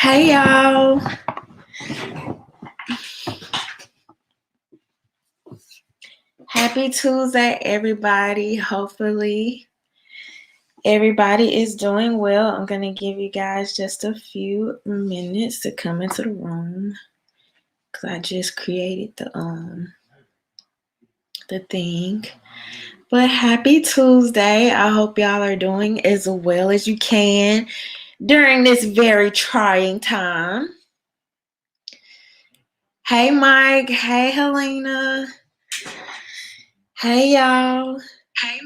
Hey y'all. Happy Tuesday, everybody. Hopefully, everybody is doing well. I'm going to give you guys just a few minutes to come into the room because I just created the thing. But happy Tuesday. I hope y'all are doing as well as you can during this very trying time. Hey, Mike. Hey, Helena. Hey, y'all. Hey,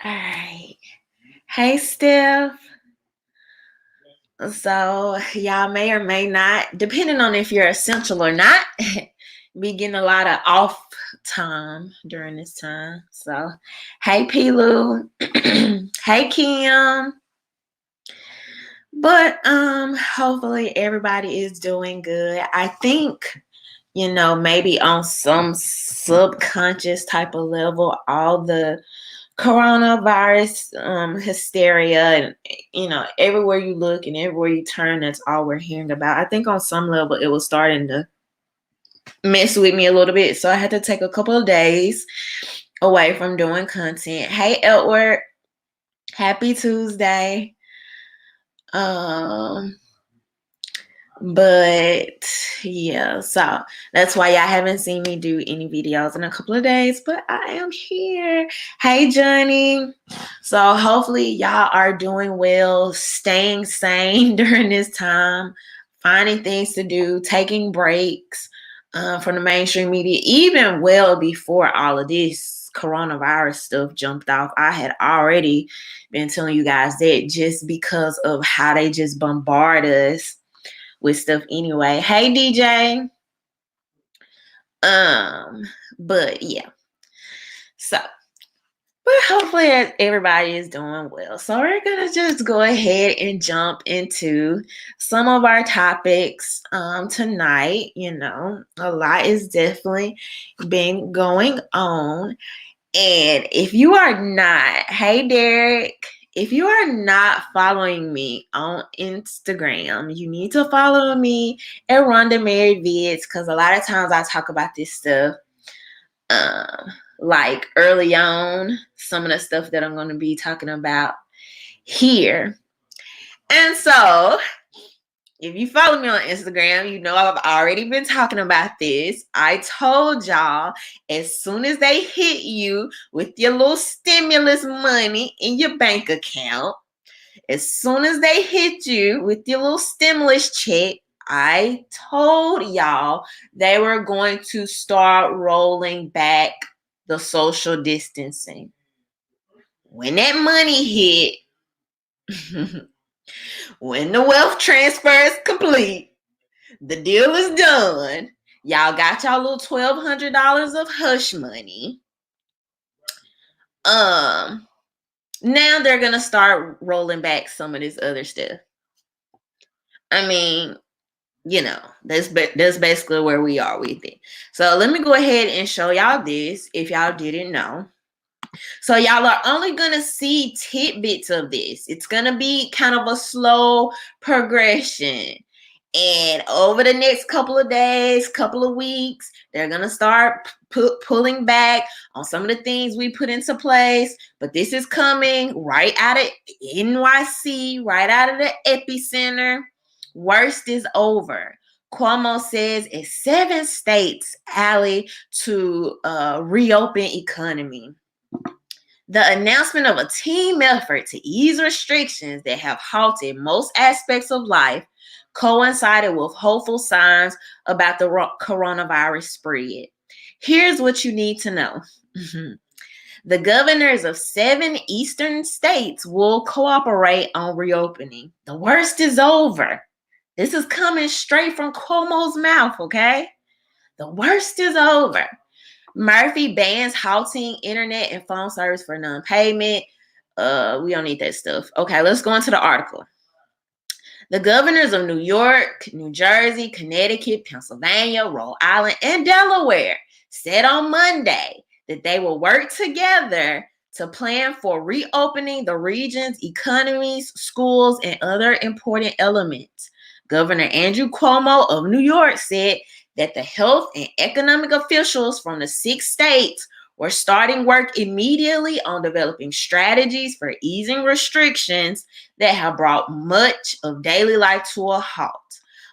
All right. Hey, Steph. So, y'all may or may not, depending on if you're essential or not, be getting a lot of off time during this time. So, hey, Pilu. Hey, Kim. But hopefully everybody is doing good. I think, maybe on some subconscious type of level, all the coronavirus hysteria and everywhere you look and everywhere you turn, that's all we're hearing about. I think on some level it was starting to mess with me a little bit, so I had to take a couple of days away from doing content. Hey, Edward. Happy Tuesday. But yeah, so that's why y'all haven't seen me do any videos in a couple of days, but I am here. Hey, Johnny. So hopefully y'all are doing well, staying sane during this time, finding things to do, taking breaks from the mainstream media. Even well before all of this coronavirus stuff jumped off, I had already been telling you guys that, just because of how they just bombard us with stuff anyway. Hey, DJ. But yeah. So, but hopefully everybody is doing well. So we're gonna just go ahead and jump into some of our topics tonight. A lot is definitely been going on. And if you are not, hey Derek, if you are not following me on Instagram, you need to follow me at RhondaMary Vids, because a lot of times I talk about this stuff like early on, some of the stuff that I'm going to be talking about here. And so if you follow me on Instagram, you know I've already been talking about this. I told y'all, as soon as they hit you with your little stimulus money in your bank account, as soon as they hit you with your little stimulus check, I told y'all they were going to start rolling back the social distancing. When that money hit, when the wealth transfer is complete, the deal is done. Y'all got y'all little $1,200 of hush money. Now they're gonna start rolling back some of this other stuff. I mean, that's basically where we are with it. So let me go ahead and show y'all this if y'all didn't know. So y'all are only gonna see tidbits of this. It's gonna be kind of a slow progression. And over the next couple of days, couple of weeks, they're going to start pulling back on some of the things we put into place. But this is coming right out of NYC, right out of the epicenter. Worst is over. Cuomo says it's 7 states ally to reopen economy. The announcement of a team effort to ease restrictions that have halted most aspects of life coincided with hopeful signs about the coronavirus spread. Here's what you need to know. The governors of 7 eastern states will cooperate on reopening. The worst is over. This is coming straight from Cuomo's mouth, okay? The worst is over. Murphy bans halting internet and phone service for non-payment. We don't need that stuff. Okay, let's go into the article. The governors of New York, New Jersey, Connecticut, Pennsylvania, Rhode Island, and Delaware said on Monday that they will work together to plan for reopening the region's economies, schools, and other important elements. Governor Andrew Cuomo of New York said that the health and economic officials from the 6 states were starting work immediately on developing strategies for easing restrictions that have brought much of daily life to a halt.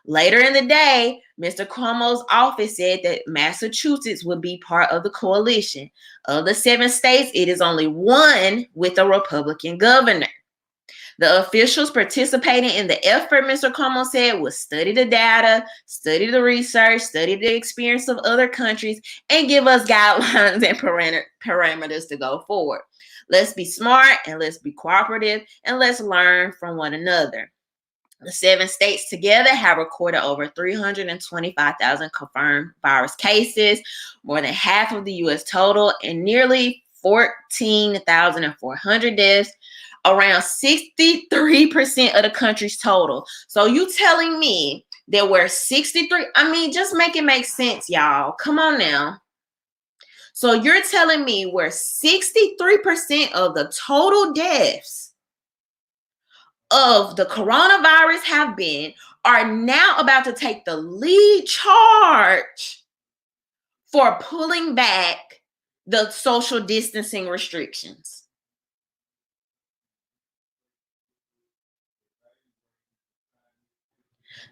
Later in the day, Mr. Cuomo's office said that Massachusetts would be part of the coalition. Of the 7 states, it is only one with a Republican governor. The officials participating in the effort, Mr. Cuomo said, would study the data, study the research, study the experience of other countries, and give us guidelines and parameters to go forward. Let's be smart and let's be cooperative and let's learn from one another. The 7 states together have recorded over 325,000 confirmed virus cases, more than half of the U.S. total, and nearly 14,400 deaths, around 63% of the country's total. So you telling me that we're 63? I mean, just make it make sense, y'all. Come on now. So you're telling me we're 63% of the total deaths of the coronavirus are now about to take the lead charge for pulling back the social distancing restrictions.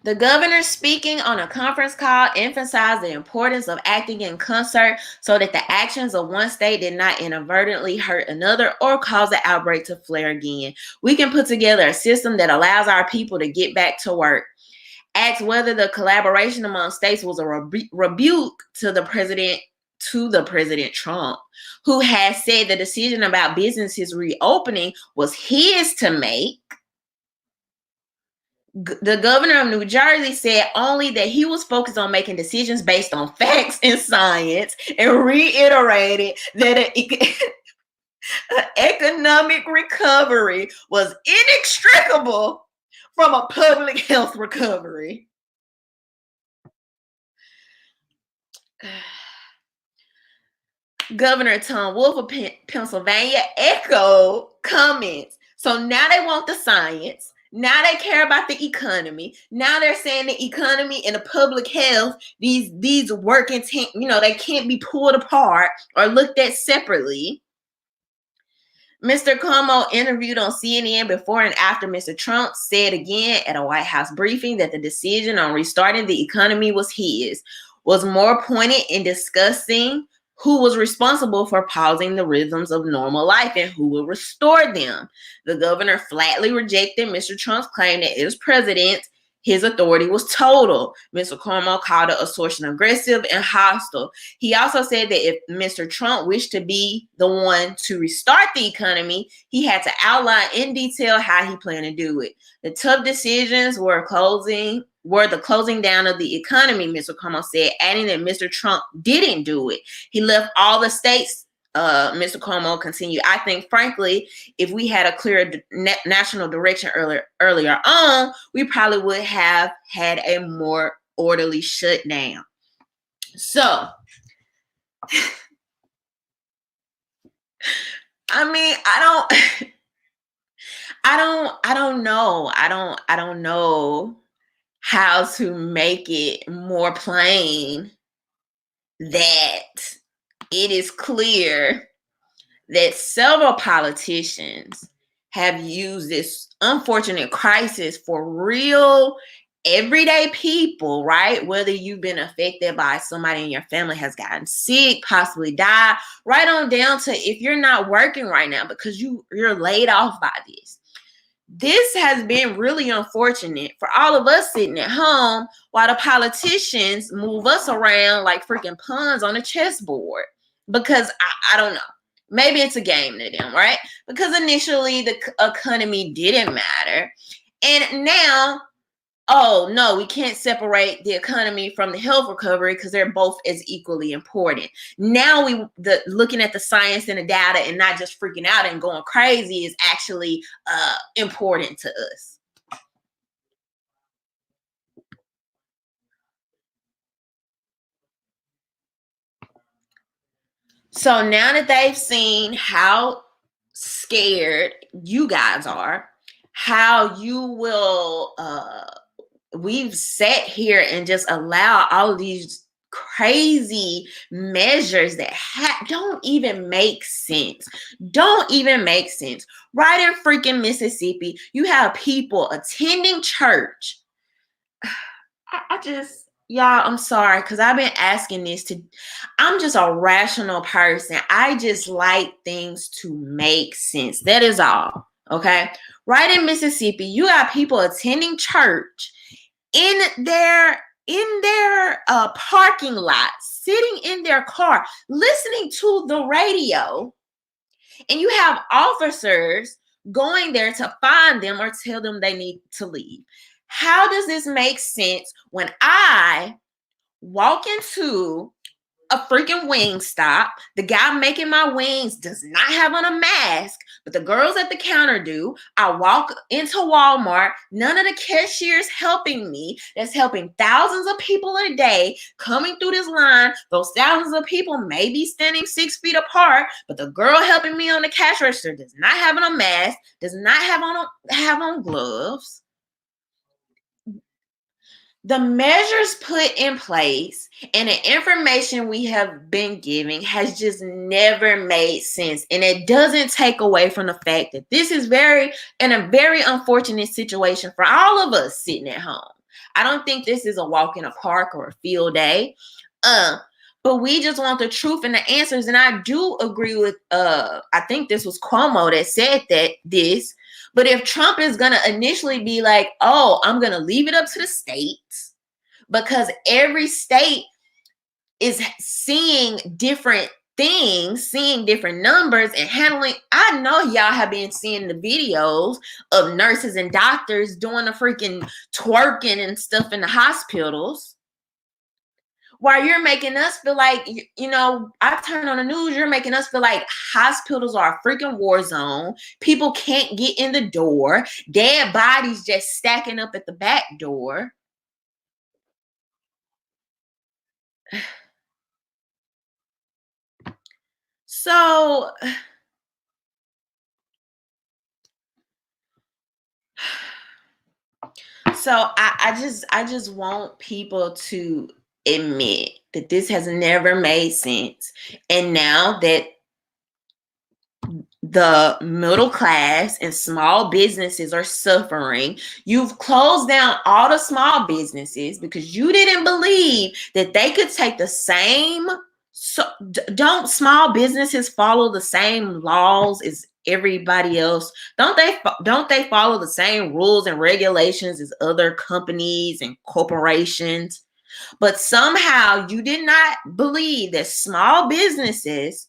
The governor, speaking on a conference call, emphasized the importance of acting in concert so that the actions of one state did not inadvertently hurt another or cause the outbreak to flare again. We can put together a system that allows our people to get back to work. Asked whether the collaboration among states was a rebuke to the President Trump, who has said the decision about businesses reopening was his to make. The governor of New Jersey said only that he was focused on making decisions based on facts and science, and reiterated that an economic recovery was inextricable from a public health recovery. Governor Tom Wolf of Pennsylvania echoed comments. So now they want the science. Now they care about the economy. Now they're saying the economy and the public health, these working, they can't be pulled apart or looked at separately. Mr. Cuomo, interviewed on CNN before and after Mr. Trump, said again at a White House briefing that the decision on restarting the economy was his, was more pointed in discussing who was responsible for pausing the rhythms of normal life and who will restore them. The governor flatly rejected Mr. Trump's claim that as president, his authority was total. Mr. Cuomo called the assertion aggressive and hostile. He also said that if Mr. Trump wished to be the one to restart the economy, he had to outline in detail how he planned to do it. The tough decisions were the closing down of the economy, Mr. Cuomo said, adding that Mr. Trump didn't do it. He left all the states. Mr. Cuomo continued, I think, frankly, if we had a clear national direction earlier on, we probably would have had a more orderly shutdown. So, I mean, I don't know how to make it more plain that it is clear that several politicians have used this unfortunate crisis for real everyday people, right? Whether you've been affected by somebody in your family has gotten sick, possibly died, right on down to if you're not working right now because you're laid off by this. This has been really unfortunate for all of us sitting at home while the politicians move us around like freaking pawns on a chessboard. Because I don't know. Maybe it's a game to them, right? Because initially the economy didn't matter. And now, oh no, we can't separate the economy from the health recovery because they're both as equally important. Now looking at the science and the data and not just freaking out and going crazy is actually important to us. So now that they've seen how scared, you guys are, how you will we've sat here and just allow all of these crazy measures that don't even make sense. Don't even make sense. Right in freaking Mississippi, you have people attending church. I just, y'all, I'm sorry, because I've been asking this to, I'm just a rational person. I just like things to make sense. That is all. Okay. Right in Mississippi, you got people attending church in their parking lot, sitting in their car, listening to the radio, and you have officers going there to find them or tell them they need to leave. How does this make sense when I walk into a freaking wing stop? The guy making my wings does not have on a mask, but the girls at the counter do. I walk into Walmart. None of the cashiers helping me. That's helping thousands of people a day coming through this line. Those thousands of people may be standing 6 feet apart, but the girl helping me on the cash register does not have on a mask, does not have on gloves. The measures put in place and the information we have been giving has just never made sense. And it doesn't take away from the fact that this is a very unfortunate situation for all of us sitting at home. I don't think this is a walk in a park or a field day. But we just want the truth and the answers. And I do agree with, I think this was Cuomo that said this. But if Trump is going to initially be like, oh, I'm going to leave it up to the states, because every state is seeing different things, seeing different numbers and handling. I know y'all have been seeing the videos of nurses and doctors doing the freaking twerking and stuff in the hospitals. While you're making us feel like, I turn on the news, you're making us feel like hospitals are a freaking war zone. People can't get in the door. Dead bodies just stacking up at the back door. So I just want people to admit that this has never made sense. And now that the middle class and small businesses are suffering, you've closed down all the small businesses because you didn't believe that they could take the same. So don't small businesses follow the same laws as everybody else? Don't they follow the same rules and regulations as other companies and corporations? But somehow you did not believe that small businesses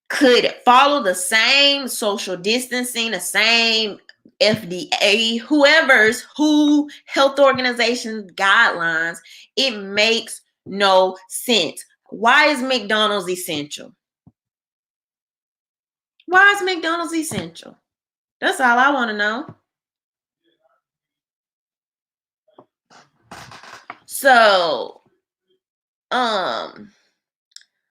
could follow the same social distancing, the same FDA, who health organization guidelines. It makes no sense. Why is McDonald's essential? Why is McDonald's essential? That's all I want to know. So,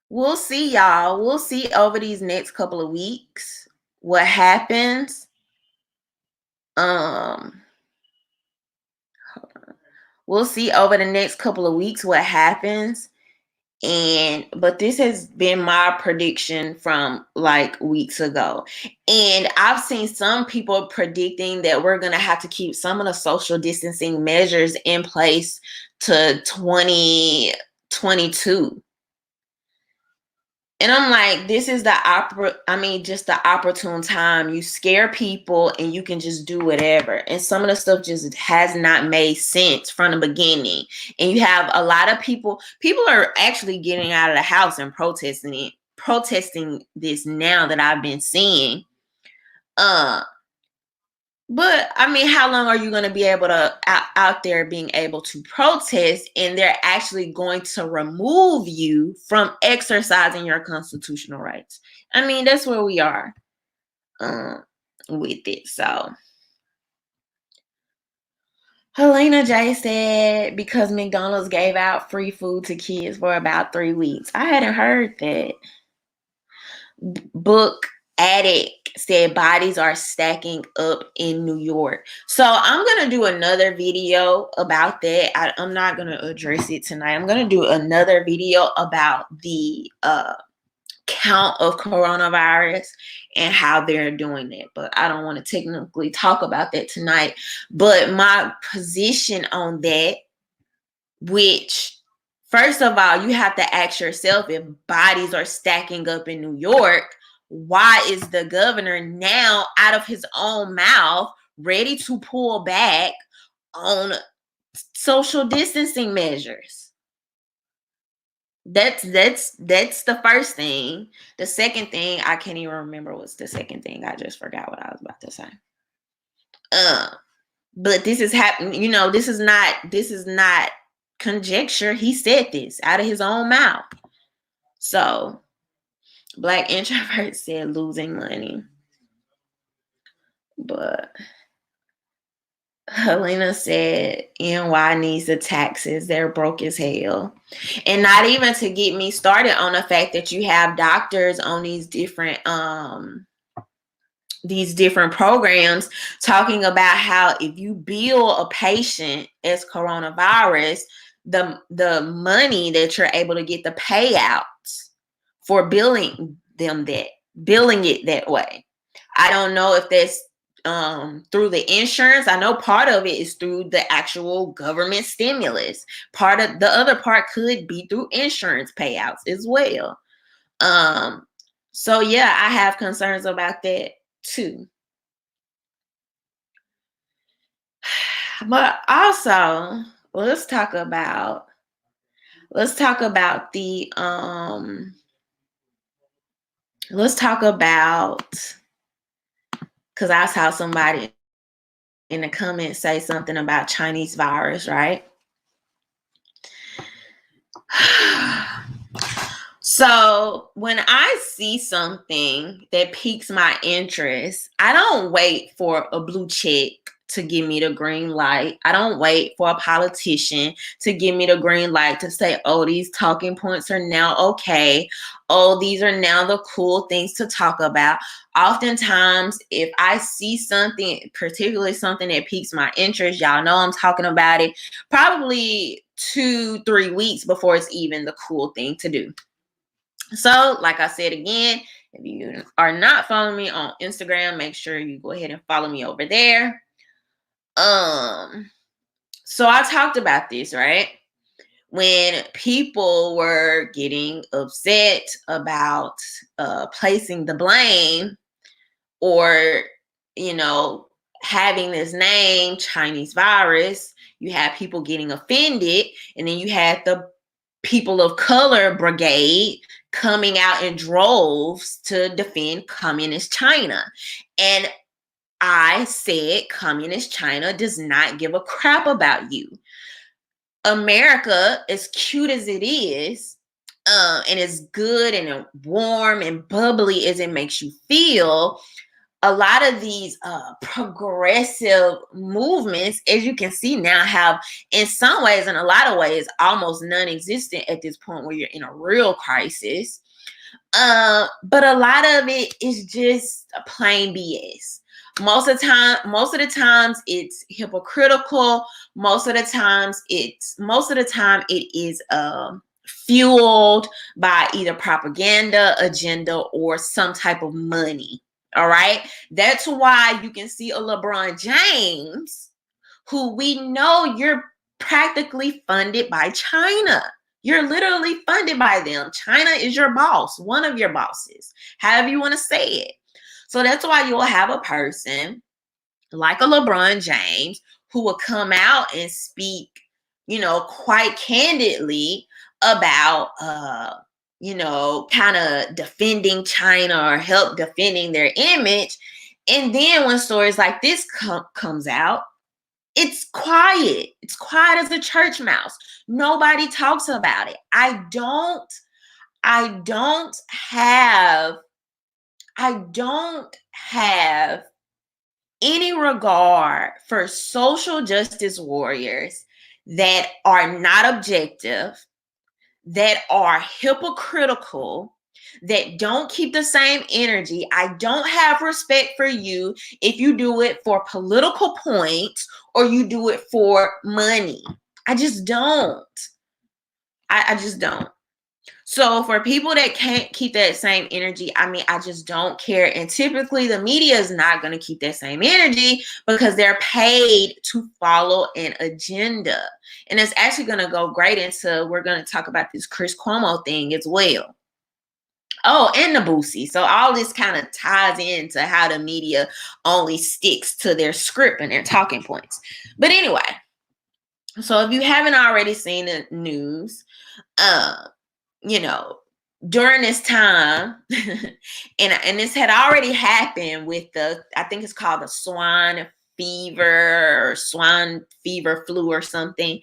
we'll see, y'all. We'll see over these next couple of weeks what happens. We'll see over the next couple of weeks what happens. But this has been my prediction from like weeks ago. And I've seen some people predicting that we're going to have to keep some of the social distancing measures in place to 2022. And I'm like, this is just the opportune time. You scare people and you can just do whatever. And some of the stuff just has not made sense from the beginning. And you have a lot of people are actually getting out of the house and protesting this now that I've been seeing. But I mean, how long are you going to be able to out there being able to protest, and they're actually going to remove you from exercising your constitutional rights? I mean, that's where we are with it. So Helena J said, because McDonald's gave out free food to kids for about 3 weeks. I hadn't heard that. Book Addict said bodies are stacking up in New York. So I'm going to do another video about that. I'm not going to address it tonight. I'm going to do another video about the count of coronavirus and how they're doing that. But I don't want to technically talk about that tonight. But my position on that, which, first of all, you have to ask yourself, if bodies are stacking up in New York, why is the governor now out of his own mouth ready to pull back on social distancing measures? That's the first thing. The second thing, I can't even remember what's the second thing. I just forgot what I was about to say. But this is happening, this is not conjecture. He said this out of his own mouth. So Black introvert said losing money. But Helena said NY needs the taxes. They're broke as hell. And not even to get me started on the fact that you have doctors on these different programs talking about how if you bill a patient as coronavirus, the money that you're able to get, the payouts for billing it that way. I don't know if that's through the insurance. I know part of it is through the actual government stimulus. Part of the other part could be through insurance payouts as well. So yeah, I have concerns about that too. But also, let's talk about the because I saw somebody in the comments say something about Chinese virus, right? So when I see something that piques my interest, I don't wait for a blue check to give me the green light. I don't wait for a politician to give me the green light to say, oh, these talking points are now okay. Oh, these are now the cool things to talk about. Oftentimes, if I see something, particularly something that piques my interest, y'all know I'm talking about it probably 2-3 weeks before it's even the cool thing to do. So, like I said again, if you are not following me on Instagram, make sure you go ahead and follow me over there. So I talked about this, right? When people were getting upset about placing the blame or, having this name, Chinese virus, you had people getting offended, and then you had the people of color brigade coming out in droves to defend communist China. And I said communist China does not give a crap about you. America, as cute as it is, and as good and warm and bubbly as it makes you feel, a lot of these progressive movements, as you can see now, have in some ways, in a lot of ways, almost non-existent at this point where you're in a real crisis. But a lot of it is just a plain BS. Most of the times it's hypocritical. Most of the time it is fueled by either propaganda, agenda, or some type of money. All right. That's why you can see a LeBron James, who we know you're practically funded by China. You're literally funded by them. China is your boss, one of your bosses, however you want to say it. So that's why you'll have a person like a LeBron James who will come out and speak, quite candidly about, kind of defending China or help defending their image. And then when stories like this comes out, it's quiet. It's quiet as a church mouse. Nobody talks about it. I don't have any regard for social justice warriors that are not objective, that are hypocritical, that don't keep the same energy. I don't have respect for you if you do it for political points or you do it for money. I just don't. I just don't. So for people that can't keep that same energy, I mean, I just don't care. And typically the media is not going to keep that same energy because they're paid to follow an agenda. And it's actually going to go great into, we're going to talk about this Chris Cuomo thing as well. Oh, and the Boosie. So all this kind of ties into how the media only sticks to their script and their talking points. But anyway, so if you haven't already seen the news, you know, during this time, and this had already happened with I think it's called the swine fever or swine fever flu or something.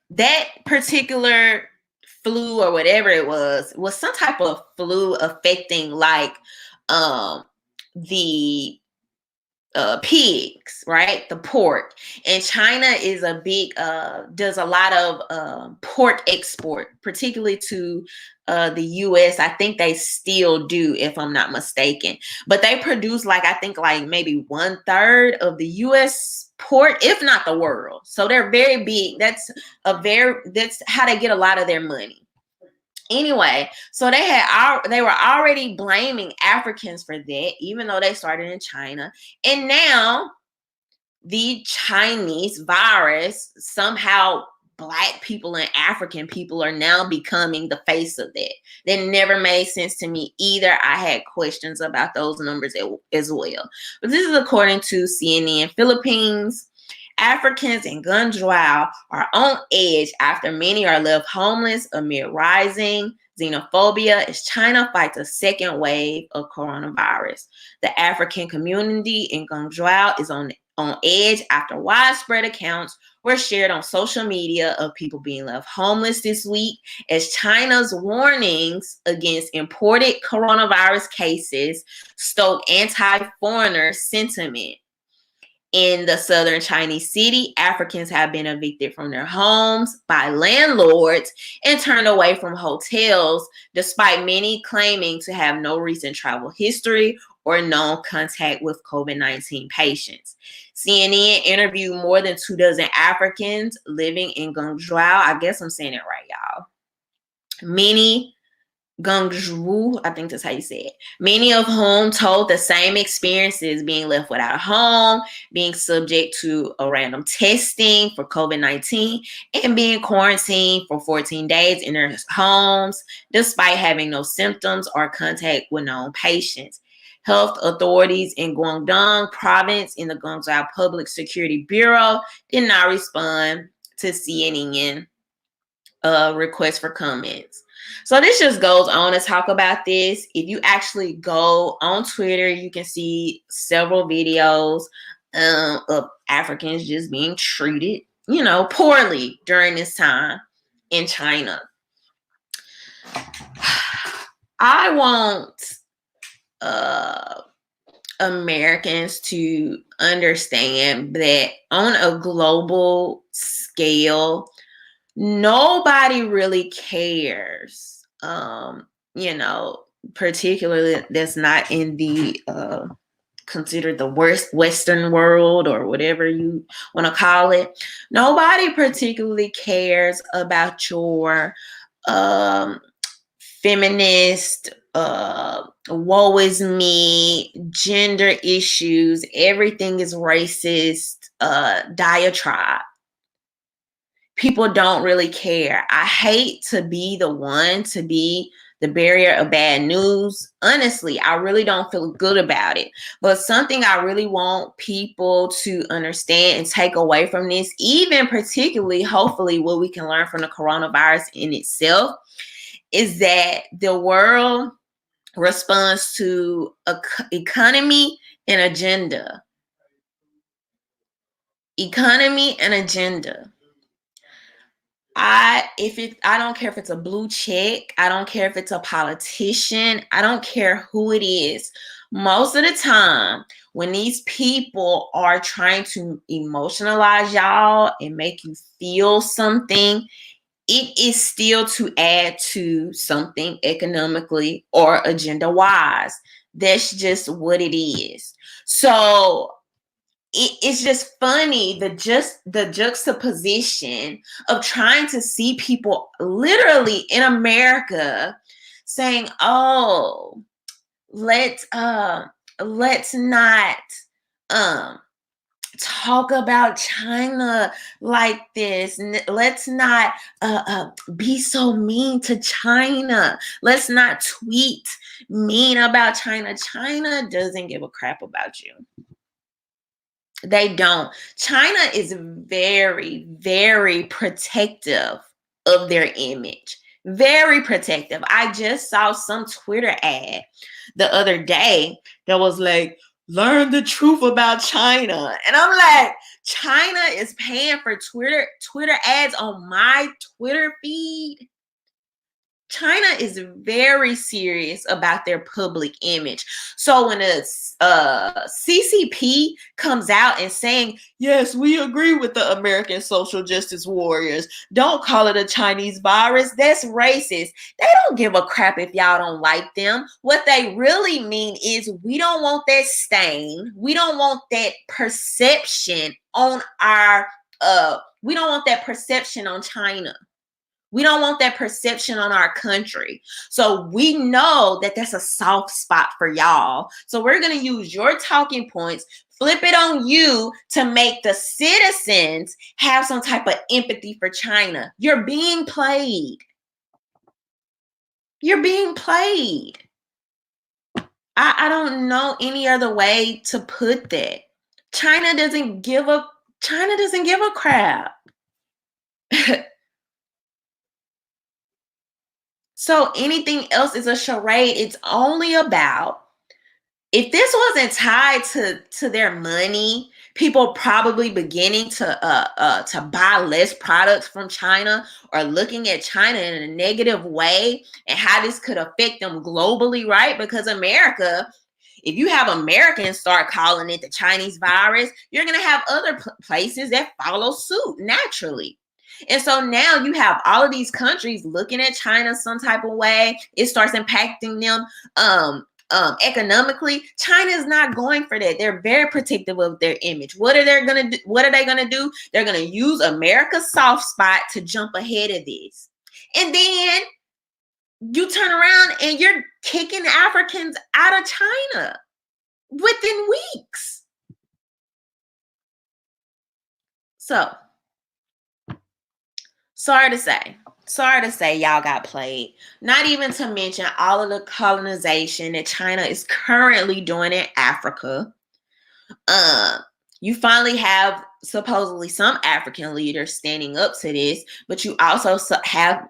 That particular flu or whatever it was some type of flu affecting like the pigs, right? The pork. And China is a big, does a lot of pork export, particularly to the US. I think they still do, if I'm not mistaken. But they produce I think maybe 1/3 of the US pork, if not the world. So they're very big. That's how they get a lot of their money. Anyway, so they were already blaming Africans for that, even though they started in China. And now the Chinese virus, somehow Black people and African people are now becoming the face of that. That never made sense to me either. I had questions about those numbers as well. But this is according to CNN. Philippines, Africans in Gunjau are on edge after many are left homeless amid rising xenophobia as China fights a second wave of coronavirus. The African community in Gunjau is on edge after widespread accounts were shared on social media of people being left homeless this week as China's warnings against imported coronavirus cases stoke anti-foreigner sentiment. In the southern Chinese city, Africans have been evicted from their homes by landlords and turned away from hotels, despite many claiming to have no recent travel history or known contact with COVID-19 patients. CNN interviewed more than 24 Africans living in Guangzhou. I guess I'm saying it right, y'all. Guangzhou, I think that's how you say it. Many of whom told the same experiences, being left without a home, being subject to a random testing for COVID-19, and being quarantined for 14 days in their homes, despite having no symptoms or contact with known patients. Health authorities in Guangdong province in the Guangzhou Public Security Bureau did not respond to CNN requests for comments. So this just goes on to talk about this. If you actually go on Twitter, you can see several videos of Africans just being treated, poorly during this time in China. I want Americans to understand that on a global scale, nobody really cares, particularly that's not in the considered the worst Western world or whatever you want to call it. Nobody particularly cares about your feminist, woe is me, gender issues, everything is racist diatribe. People don't really care. I hate to be the one to be the bearer of bad news. Honestly, I really don't feel good about it. But something I really want people to understand and take away from this, even particularly, hopefully, what we can learn from the coronavirus in itself, is that the world responds to economy and agenda. Economy and agenda. I don't care if it's a blue check. I don't care if it's a politician. I don't care who it is. Most of the time, when these people are trying to emotionalize y'all and make you feel something, it is still to add to something economically or agenda wise. That's just what it is. So it's just funny the juxtaposition of trying to see people literally in America saying, "Oh, let's not um talk about China like this. Let's not be so mean to China. Let's not tweet mean about China. China doesn't give a crap about you. They don't. China is very, very protective of their image. Very protective. I just saw some Twitter ad the other day that was like, learn the truth about China. And I'm like, China is paying for Twitter ads on my Twitter feed. China is very serious about their public image. So when a CCP comes out and saying, yes, we agree with the American social justice warriors, don't call it a Chinese virus, that's racist. They don't give a crap if y'all don't like them. What they really mean is we don't want that stain. We don't want that perception on we don't want that perception on China. We don't want that perception on our country. So we know that that's a soft spot for y'all. So we're going to use your talking points, flip it on you to make the citizens have some type of empathy for China. You're being played. You're being played. I don't know any other way to put that. China doesn't give a crap. So anything else is a charade. It's only about, if this wasn't tied to their money, people probably beginning to buy less products from China or looking at China in a negative way and how this could affect them globally, right? Because America, if you have Americans start calling it the Chinese virus, you're going to have other places that follow suit naturally. And so now you have all of these countries looking at China some type of way. It starts impacting them economically. China is not going for that. They're very protective of their image. What are they going to do? They're going to use America's soft spot to jump ahead of this. And then you turn around and you're kicking Africans out of China within weeks. So, sorry to say y'all got played. Not even to mention all of the colonization that China is currently doing in Africa. You finally have supposedly some African leaders standing up to this, but you also have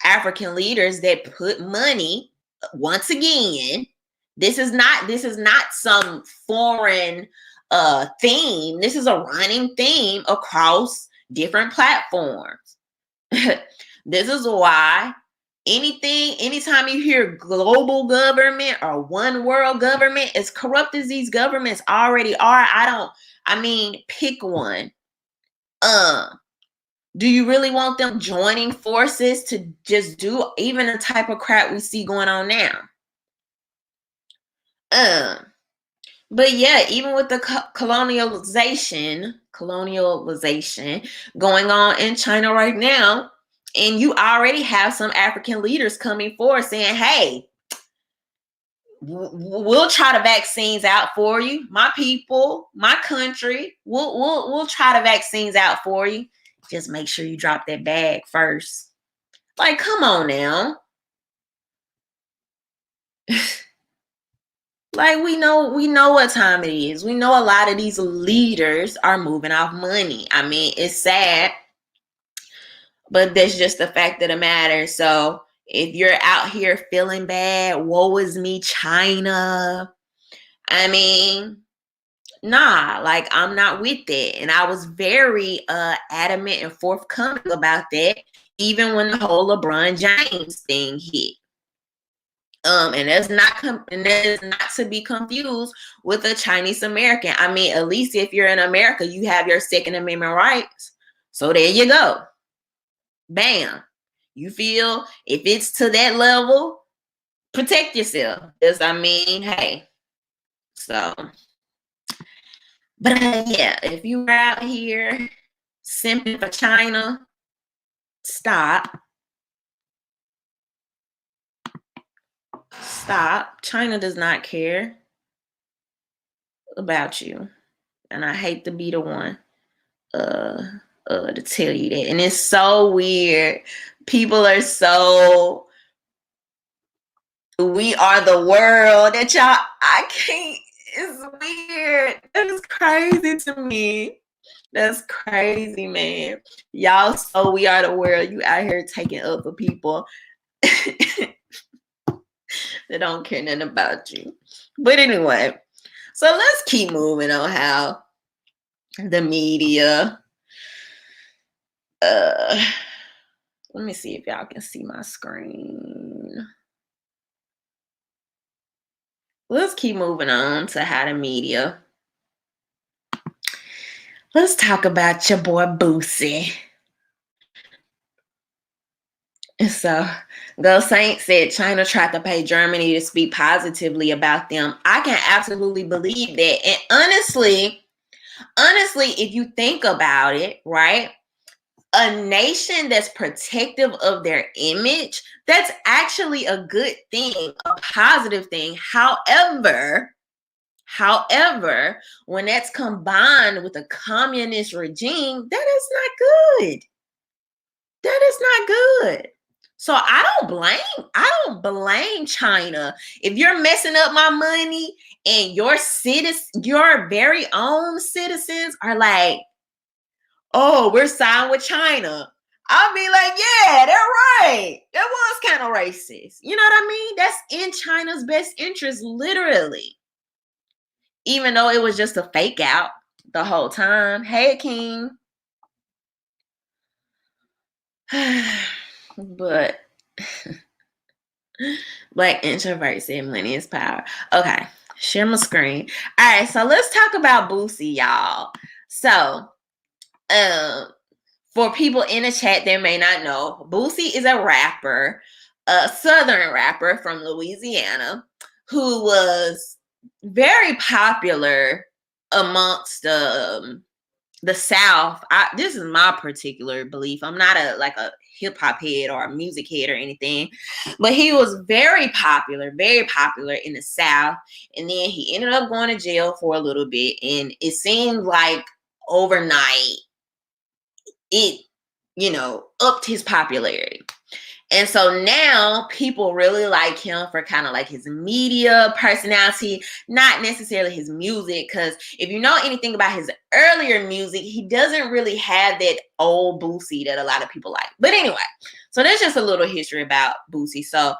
African leaders that put money, once again, this is not some foreign theme. This is a running theme across different platforms. This is why anytime you hear global government or one world government, as corrupt as these governments already are, pick one. Do you really want them joining forces to just do even the type of crap we see going on now? But yeah, even with the colonialization going on in China right now, and you already have some African leaders coming forward saying, hey, we'll try the vaccines out for you. My people, my country, we'll try the vaccines out for you. Just make sure you drop that bag first. Like, come on now. Like, we know what time it is. We know a lot of these leaders are moving off money. I mean, it's sad, but that's just the fact of the matter. So if you're out here feeling bad, woe is me, China. I mean, nah, like, I'm not with that. And I was very adamant and forthcoming about that, even when the whole LeBron James thing hit. And that's not to be confused with a Chinese American. I mean, at least if you're in America, you have your Second Amendment rights. So there you go. Bam. You feel? If it's to that level, protect yourself. Because I mean, hey. So, but yeah, if you were out here simping for China, stop. Stop. China does not care about you. And I hate to be the one to tell you that. And it's so weird. People are so, we are the world that y'all, I can't, it's weird. That is crazy to me. That's crazy, man. Y'all so we are the world. You out here taking up for people that don't care nothing about you. But anyway, so let's keep moving on how the media, let me see if y'all can see my screen. Let's keep moving on to how the media. Let's talk about your boy Boosie. So, Go Saint said China tried to pay Germany to speak positively about them. I can absolutely believe that. And honestly, if you think about it, right? A nation that's protective of their image, that's actually a good thing, a positive thing. However, when that's combined with a communist regime, that is not good. That is not good. So I don't blame China. If you're messing up my money and your very own citizens are like, oh, we're signed with China, I'll be like, yeah, they're right. That was kind of racist. You know what I mean? That's in China's best interest, literally. Even though it was just a fake out the whole time. Hey, King. But Black introvert said money is power. Okay, share my screen. All right, so let's talk about Boosie, y'all. So, for people in the chat that may not know, Boosie is a rapper, a Southern rapper from Louisiana, who was very popular amongst the South. This is my particular belief. I'm not a hip hop head or a music head or anything, but he was very popular in the South. And then he ended up going to jail for a little bit, and it seemed like overnight it, upped his popularity. And so now people really like him for kind of like his media personality, not necessarily his music. Because if you know anything about his earlier music, he doesn't really have that old Boosie that a lot of people like. But anyway, so there's just a little history about Boosie. So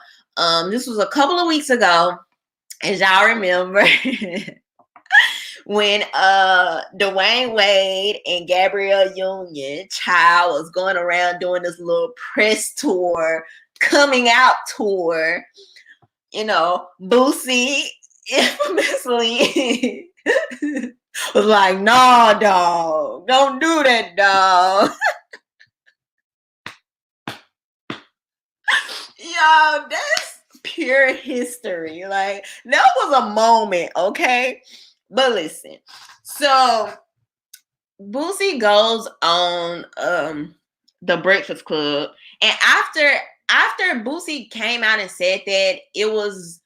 this was a couple of weeks ago, as y'all remember. When Dwayne Wade and Gabrielle Union child was going around doing this little press tour, coming out tour, Boosie infamously was like, "No, dog, don't do that, dog." Yo, that's pure history. Like, that was a moment, okay? But listen, so Boosie goes on the Breakfast Club, and after Boosie came out and said that, it was,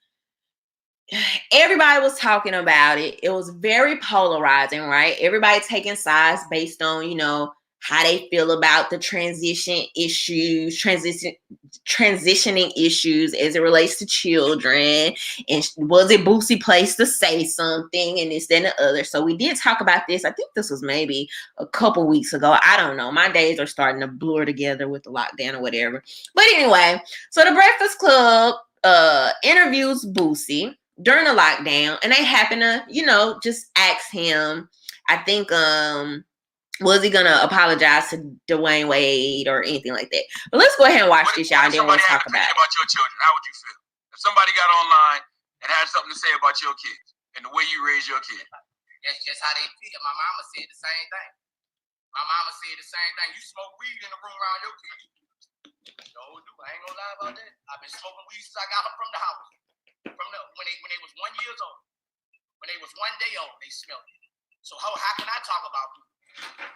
everybody was talking about it. It was very polarizing, right? Everybody taking sides based on, how they feel about the transitioning issues as it relates to children. And was it Boosie place to say something and this, that, and the other? So we did talk about this. I think this was maybe a couple weeks ago. I don't know. My days are starting to blur together with the lockdown or whatever. But anyway, so the Breakfast Club interviews Boosie during the lockdown, and they happen to, just ask him, I think, was he gonna apologize to Dwayne Wade or anything like that? But let's go ahead and watch this, y'all, and then we'll talk about it. About your children, how would you feel if somebody got online and had something to say about your kids and the way you raise your kids? That's just how they feel. My mama said the same thing. You smoke weed in the room around your kids. No, dude, I ain't gonna lie about that. I've been smoking weed since I got up from the house. When they was 1 year old. When they was 1 day old, they smelled it. So how can I talk about it?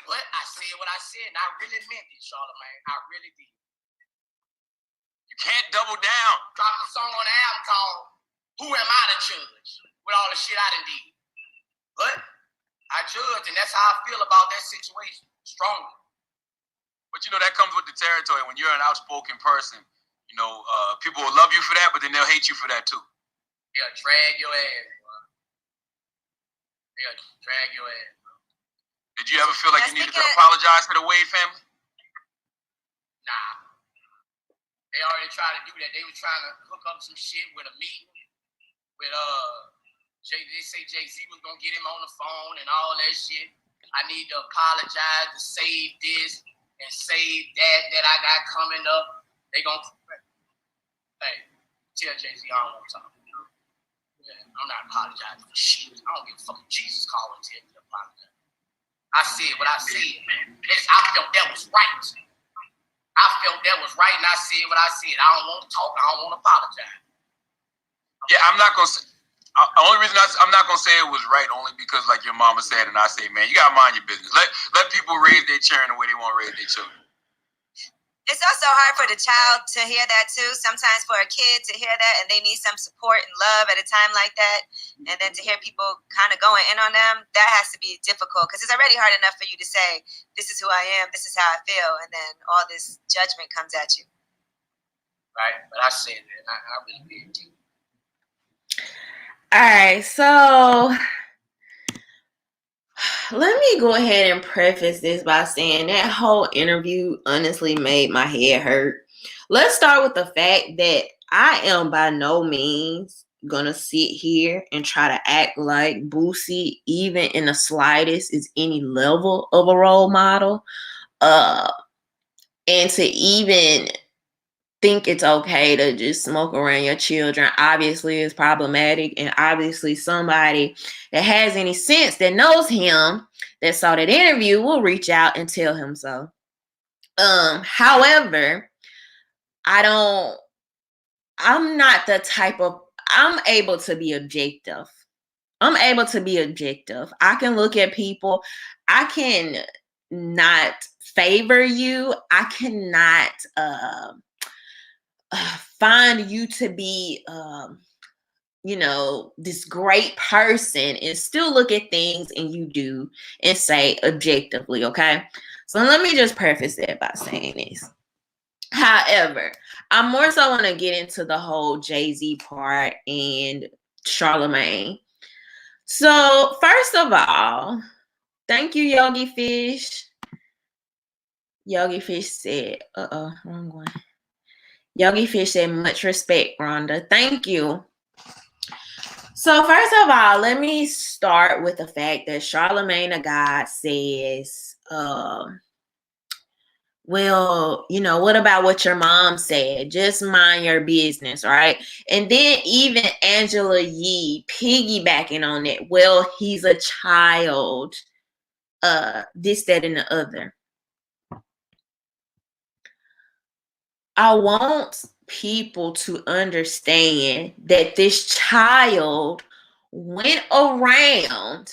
But I said what I said, and I really meant it, Charlamagne. I really did. You can't double down. Dropped a song on the album called "Who Am I to Judge?" with all the shit I done did. But I judge, and that's how I feel about that situation. Strongly. But you know, that comes with the territory. When you're an outspoken person, you know, people will love you for that, but then they'll hate you for that too. They'll drag your ass, bro. They'll drag your ass, bro. Did you ever feel like you needed to apologize to the Wade family? Nah. They already tried to do that. They were trying to hook up some shit with a meeting with they say Jay-Z was gonna get him on the phone and all that shit. I need to apologize to save this and save that I got coming up. They gonna tell Jay-Z I don't want to talk. Yeah, I'm not apologizing for shit. I don't give a fuck. Jesus called and tell me to apologize. I said what I said, man. I felt that was right. I felt that was right, and I said what I said. I don't want to talk. I don't want to apologize. Yeah, I'm not gonna say. The only reason I'm not gonna say it was right only because, like your mama said, and I say, man, you gotta mind your business. Let people raise their children the way they want to raise their children. It's also hard for the child to hear that too. Sometimes for a kid to hear that, and they need some support and love at a time like that, and then to hear people kind of going in on them, that has to be difficult because it's already hard enough for you to say, "This is who I am. This is how I feel," and then all this judgment comes at you. Right, but I said that. I really did. All right, so let me go ahead and preface this by saying that whole interview honestly made my head hurt. Let's start with the fact that I am by no means gonna sit here and try to act like Boosie, even in the slightest, is any level of a role model. And to even think it's okay to just smoke around your children obviously is problematic, and obviously somebody that has any sense that knows him that saw that interview will reach out and tell him so. However, I'm not the type of, I'm able to be objective. I can look at people. I can not favor you. I cannot find you to be this great person and still look at things and you do and say objectively. Okay, so let me just preface that by saying this. However, I more so want to get into the whole Jay-Z part and Charlamagne. So first of all, thank you, Yogi Fish. Yogi Fish said, wrong one. Yogi Fish said, much respect, Rhonda. Thank you. So first of all, let me start with the fact that Charlamagne the God says, well, what about what your mom said? Just mind your business, right? And then even Angela Yee piggybacking on it. Well, he's a child. This, that, and the other. I want people to understand that this child went around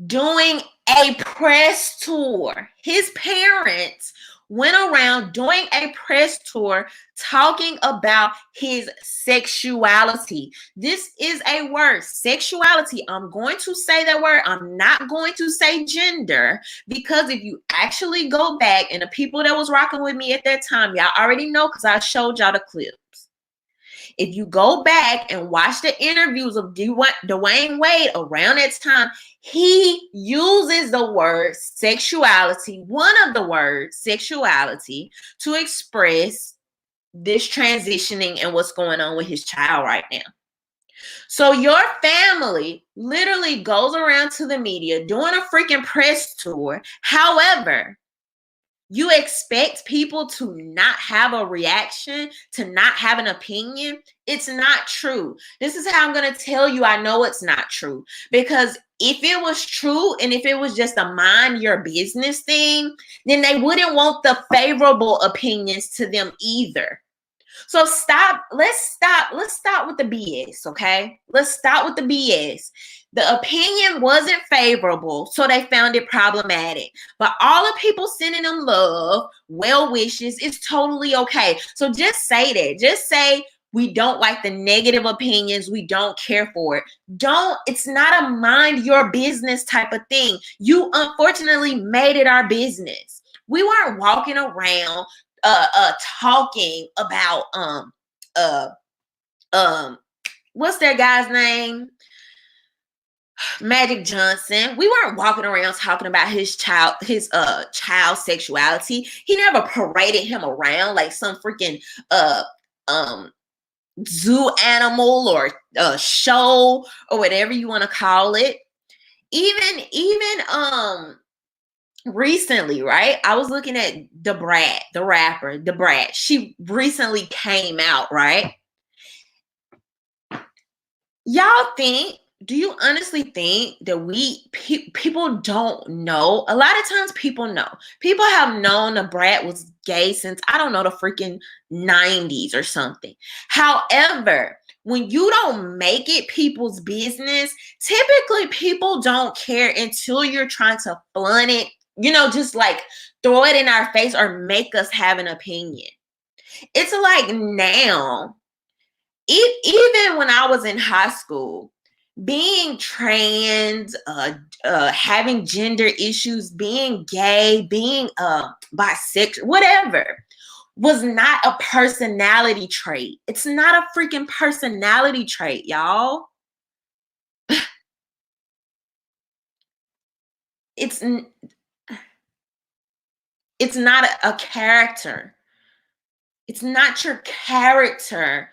doing a press tour. His parents went around doing a press tour talking about his sexuality. This is a word, sexuality. I'm going to say that word. I'm not going to say gender, because if you actually go back, and the people that was rocking with me at that time, y'all already know because I showed y'all the clips. If you go back and watch the interviews of Dwayne Wade around that time, he uses the word sexuality, one of the words sexuality, to express this transitioning and what's going on with his child right now. So your family literally goes around to the media doing a freaking press tour. However, You expect people to not have a reaction, to not have an opinion. It's not true. This is how I'm going to tell you I know it's not true. Because if it was true and if it was just a mind your business thing, then they wouldn't want the favorable opinions to them either. So let's stop with the BS, okay? Let's stop with the BS. The opinion wasn't favorable, so they found it problematic. But all the people sending them love, well wishes is totally okay. So just say that. Just say we don't like the negative opinions. We don't care for it. It's not a mind your business type of thing. You unfortunately made it our business. We weren't walking around talking about what's that guy's name? Magic Johnson. We weren't walking around talking about his child sexuality. He never paraded him around like some freaking zoo animal or show or whatever you want to call it. Even recently, right? I was looking at the rapper, Da Brat. She recently came out, right? Do you honestly think that people don't know? A lot of times people know. People have known Da Brat was gay since, I don't know, the freaking 90s or something. However, when you don't make it people's business, typically people don't care until you're trying to flaunt it, just like throw it in our face or make us have an opinion. It's like now, even when I was in high school, being trans, having gender issues, being gay, being bisexual, whatever, was not a personality trait. It's not a freaking personality trait, y'all. It's not a character. It's not your character.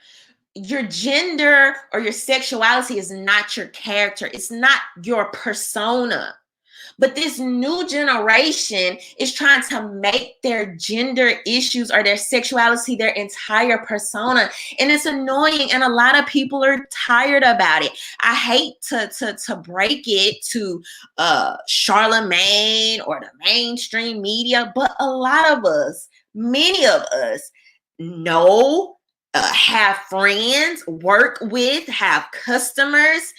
Your gender or your sexuality is not your character. It's not your persona. But this new generation is trying to make their gender issues or their sexuality their entire persona. And it's annoying. And a lot of people are tired about it. I hate to break it to Charlemagne or the mainstream media, but a lot of us, many of us know, have friends, work with, have customers,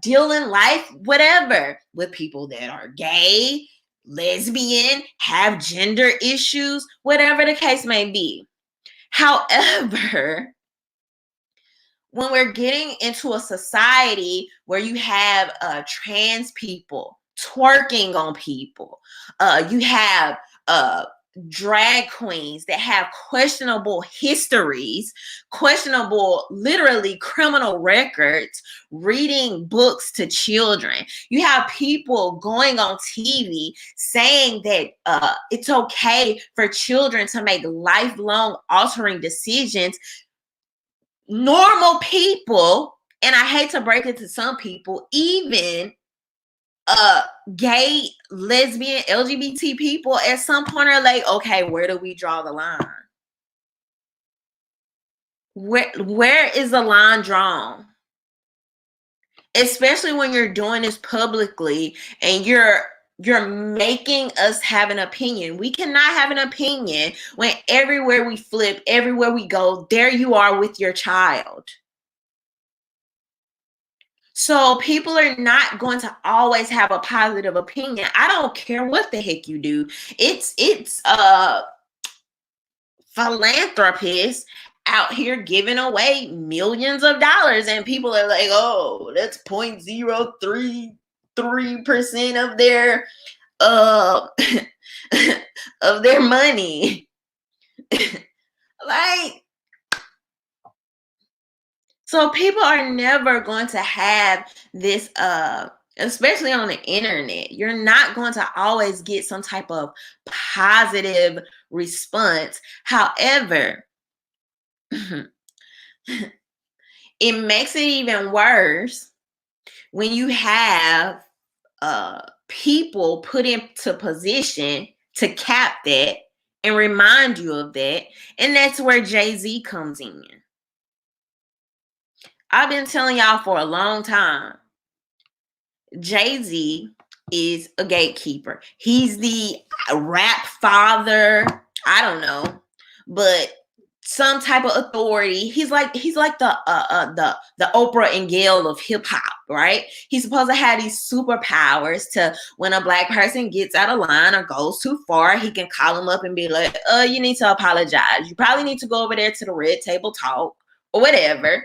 deal in life, whatever, with people that are gay, lesbian, have gender issues, whatever the case may be. However, when we're getting into a society where you have trans people twerking on people, you have drag queens that have questionable histories, questionable, literally criminal records, reading books to children. You have people going on TV saying that it's okay for children to make lifelong altering decisions. Normal people, and I hate to break it to some people, even gay, lesbian, LGBT people at some point are like, okay, where do we draw the line? Where is the line drawn? Especially when you're doing this publicly and you're making us have an opinion. We cannot have an opinion when everywhere we flip, everywhere we go, there you are with your child. So people are not going to always have a positive opinion. I don't care what the heck you do. It's philanthropists out here giving away millions of dollars, and people are like, oh, that's 0.033% of their of their money. Like, so people are never going to have this, especially on the internet. You're not going to always get some type of positive response. However, it makes it even worse when you have people put into position to cap that and remind you of that. And that's where Jay-Z comes in. I've been telling y'all for a long time, Jay-Z is a gatekeeper. He's the rap father. I don't know, but some type of authority. He's like the Oprah and Gayle of hip hop, right? He's supposed to have these superpowers to when a black person gets out of line or goes too far, he can call them up and be like, you need to apologize. You probably need to go over there to the red table talk or whatever.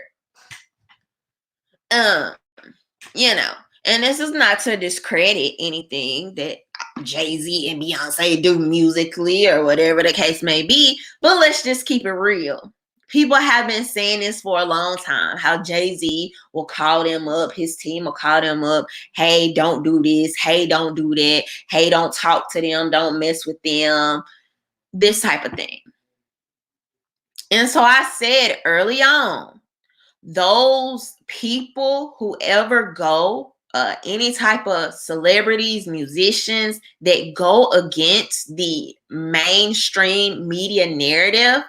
You know, and this is not to discredit anything that Jay-Z and Beyonce do musically or whatever the case may be, but let's just keep it real. People have been saying this for a long time, how Jay-Z will call them up, his team will call them up, hey, don't do this, hey, don't do that, hey, don't talk to them, don't mess with them, this type of thing. And so I said early on, those people who ever go, any type of celebrities, musicians that go against the mainstream media narrative,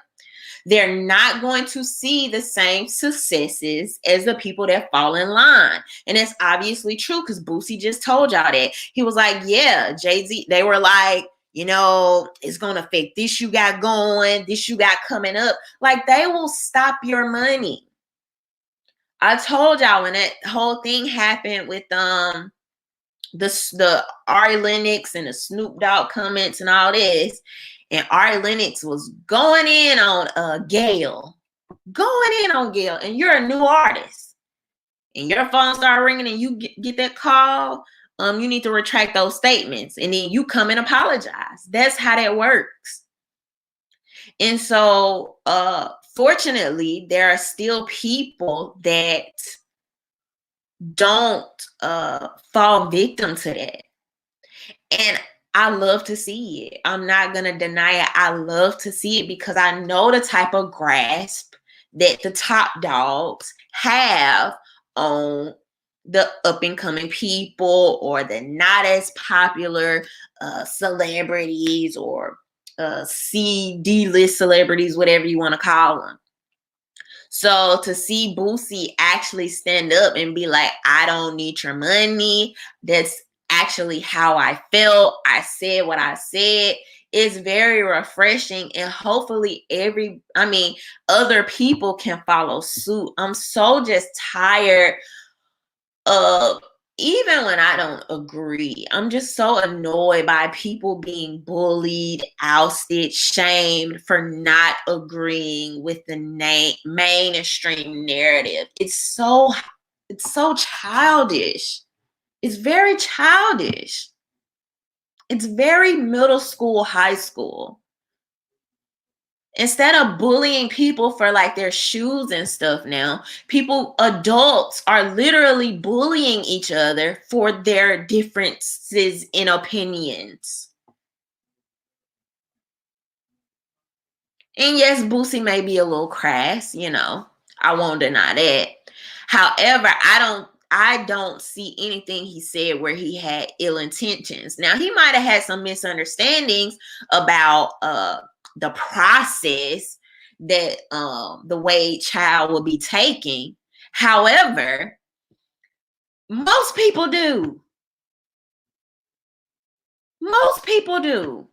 they're not going to see the same successes as the people that fall in line. And it's obviously true because Boosie just told y'all that. He was like, yeah, Jay-Z, they were like, you know, it's going to affect this you got going, this you got coming up. Like, they will stop your money. I told y'all when that whole thing happened with the Ari Lennox and the Snoop Dogg comments and all this, and Ari Lennox was going in on Gayle, and you're a new artist, and your phone started ringing, and you get that call, you need to retract those statements, and then you come and apologize. That's how that works. And so, fortunately, there are still people that don't fall victim to that. And I love to see it. I'm not going to deny it. I love to see it because I know the type of grasp that the top dogs have on the up and coming people or the not as popular celebrities or D-list celebrities, whatever you want to call them. So to see Boosie actually stand up and be like, I don't need your money, that's actually how I felt. I said what I said. It's very refreshing, and hopefully other people can follow suit. I'm so just tired of, even when I don't agree, I'm just so annoyed by people being bullied, ousted, shamed for not agreeing with the mainstream narrative. It's so childish. It's very childish. It's very middle school, high school. Instead of bullying people for like their shoes and stuff now, adults are literally bullying each other for their differences in opinions. And yes, Boosie may be a little crass, you know, I won't deny that. However, I don't see anything he said where he had ill intentions. Now, he might have had some misunderstandings about the process that the Wade child will be taking. However, most people do. Most people do.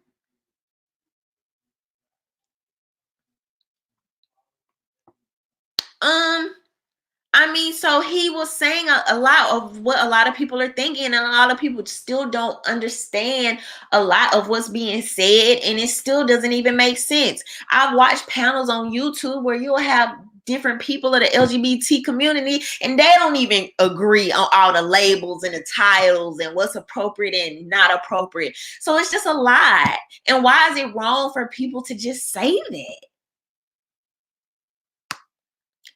So he was saying a lot of what a lot of people are thinking, and a lot of people still don't understand a lot of what's being said, and it still doesn't even make sense. I've watched panels on YouTube where you'll have different people of the LGBT community, and they don't even agree on all the labels and the titles and what's appropriate and not appropriate. So it's just a lot. And why is it wrong for people to just say that?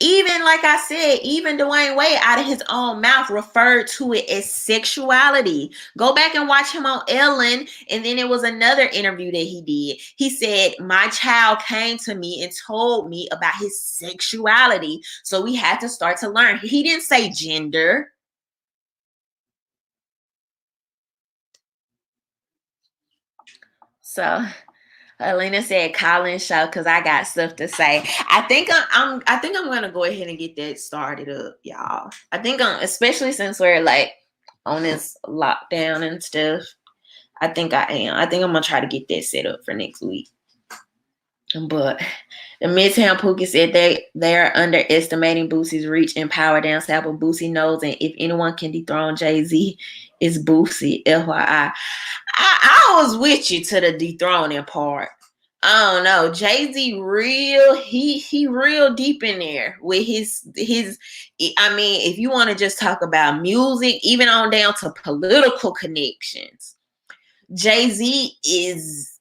Even like I said, even Dwayne Wade out of his own mouth referred to it as sexuality. Go back and watch him on Ellen. And then it was another interview that he did. He said, my child came to me and told me about his sexuality. So we had to start to learn. He didn't say gender. So Alina said, "Call-in show because I got stuff to say." I think I'm gonna go ahead and get that started up, y'all. I think especially since we're like on this lockdown and stuff. I think I am. I think I'm gonna try to get that set up for next week. But the Midtown Pookie said they're underestimating Boosie's reach and power down south, but Boosie knows, and if anyone can dethrone Jay-Z, it's Boosie. FYI. I was with you to the dethroning part. I don't know. Jay-Z real, he real deep in there with his I mean, if you want to just talk about music, even on down to political connections, Jay-Z is,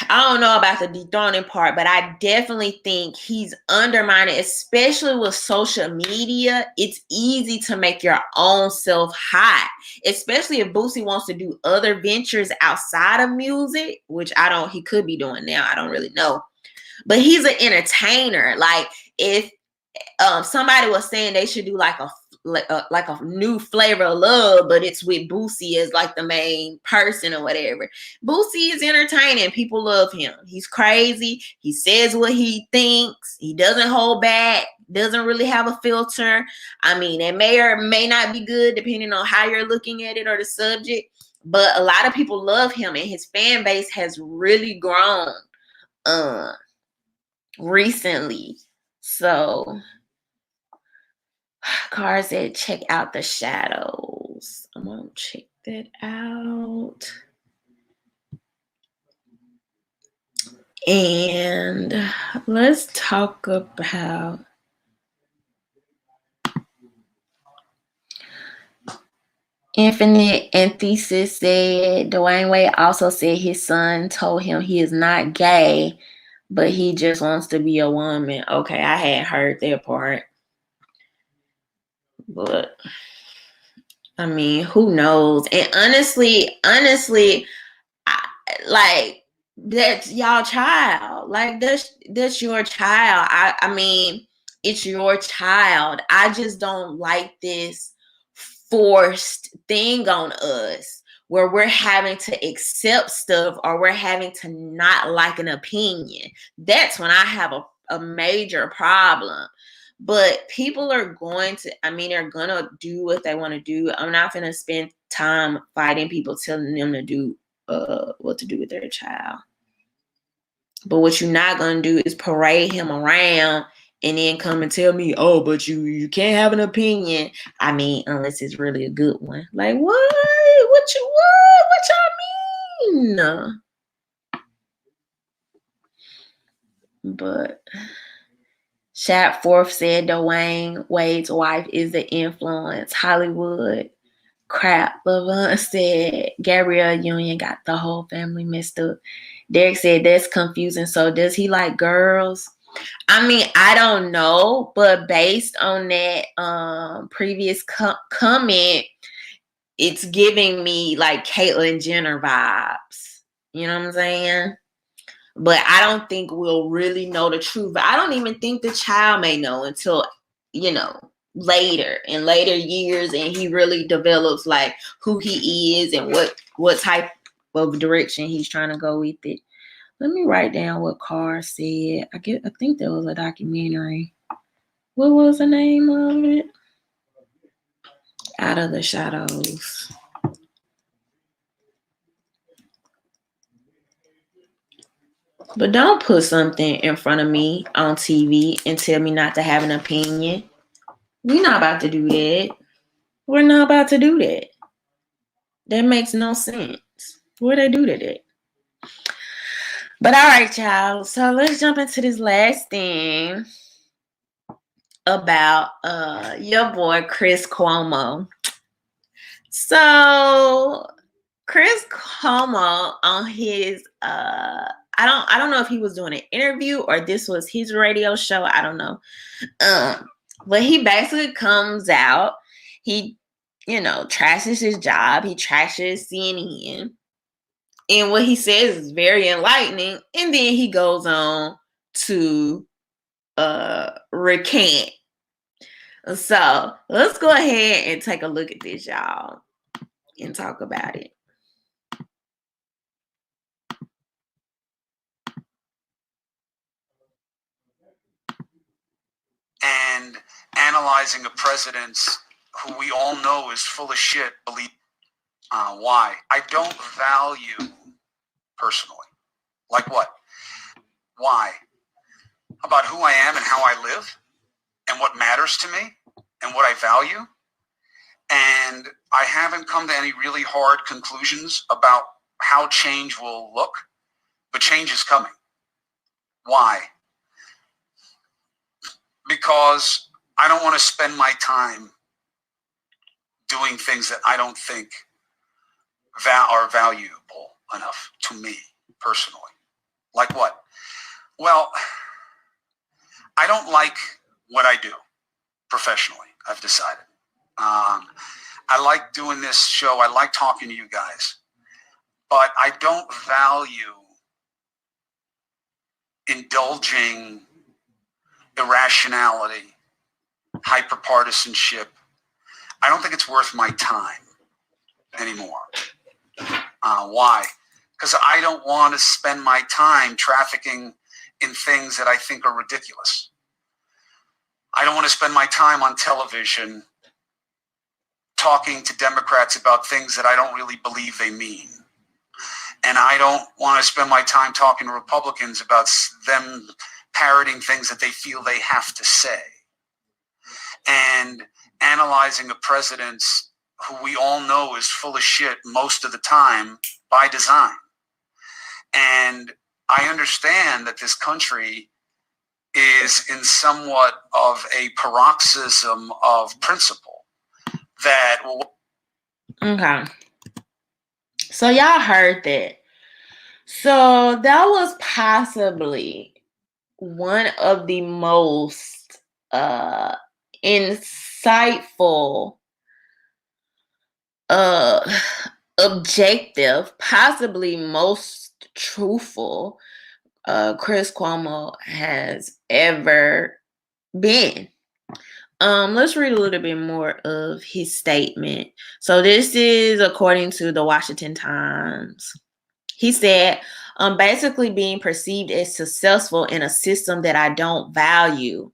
I don't know about the dethroning part, but I definitely think he's undermining, especially with social media. It's easy to make your own self hot, especially if Boosie wants to do other ventures outside of music, which he could be doing now. I don't really know. But he's an entertainer. Like, if somebody was saying they should do like a new Flavor of Love, but it's with Boosie as like the main person or whatever. Boosie is entertaining. People love him. He's crazy. He says what he thinks. He doesn't hold back. Doesn't really have a filter. I mean, it may or may not be good depending on how you're looking at it or the subject. But a lot of people love him, and his fan base has really grown recently. So Car said, check out the shadows. I'm going to check that out. And let's talk about Infinite Antithesis said, Dwayne Wade also said his son told him he is not gay, but he just wants to be a woman. Okay, I hadn't heard that part. But I mean, who knows? And honestly, like, that's y'all child. Like, that's your child. I mean, it's your child. I just don't like this forced thing on us where we're having to accept stuff or we're having to not like an opinion. That's when I have a major problem. But people are going to, they're going to do what they want to do. I'm not going to spend time fighting people telling them to do what to do with their child. But what you're not going to do is parade him around and then come and tell me, oh, but you can't have an opinion. I mean, unless it's really a good one. Like, what? What y'all mean? But Shat Forth said Dwayne Wade's wife is the influence. Hollywood crap. Levon said Gabrielle Union got the whole family messed up. Derek said that's confusing. So does he like girls? I mean, I don't know, but based on that previous comment, it's giving me like Caitlyn Jenner vibes. You know what I'm saying? But I don't think we'll really know the truth. But I don't even think the child may know until, later years, and he really develops like who he is and what type of direction he's trying to go with it. Let me write down what Carr said. I think there was a documentary. What was the name of it? Out of the Shadows. But don't put something in front of me on TV and tell me not to have an opinion. We're not about to do that. We're not about to do that. That makes no sense. Where they do that? But all right, y'all. So let's jump into this last thing about your boy Chris Cuomo. So Chris Cuomo on his I don't know if he was doing an interview or this was his radio show. I don't know. But he basically comes out. He, trashes his job. He trashes CNN. And what he says is very enlightening. And then he goes on to recant. So let's go ahead and take a look at this, y'all, and talk about it. and analyzing a president who we all know is full of shit. Believe why? I don't value personally. Like what? Why? About who I am and how I live and what matters to me and what I value. And I haven't come to any really hard conclusions about how change will look, but change is coming. Why? Because I don't want to spend my time doing things that I don't think are valuable enough to me personally. Like what? Well, I don't like what I do professionally, I've decided. I like doing this show. I like talking to you guys. But I don't value indulging irrationality, hyperpartisanship. I don't think it's worth my time anymore. Why? Because I don't want to spend my time trafficking in things that I think are ridiculous. I don't want to spend my time on television talking to Democrats about things that I don't really believe they mean. And I don't want to spend my time talking to Republicans about them parroting things that they feel they have to say. And analyzing a president who we all know is full of shit most of the time by design. And I understand that this country is in somewhat of a paroxysm of principle that will... Okay. So y'all heard that. So that was possibly one of the most insightful, objective, possibly most truthful Chris Cuomo has ever been. Let's read a little bit more of his statement. So this is according to the Washington Times. He said, basically being perceived as successful in a system that I don't value.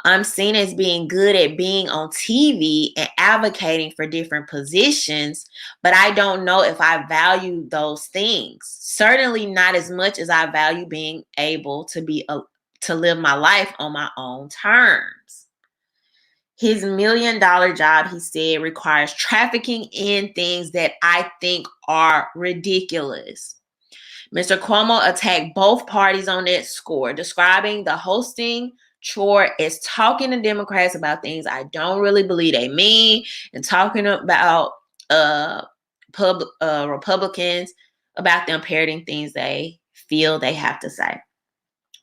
I'm seen as being good at being on TV and advocating for different positions, but I don't know if I value those things. Certainly not as much as I value being able to live my life on my own terms. His $1 million job, he said, requires trafficking in things that I think are ridiculous. Mr. Cuomo attacked both parties on that score, describing the hosting chore as talking to Democrats about things I don't really believe they mean, and talking about Republicans about them parroting things they feel they have to say.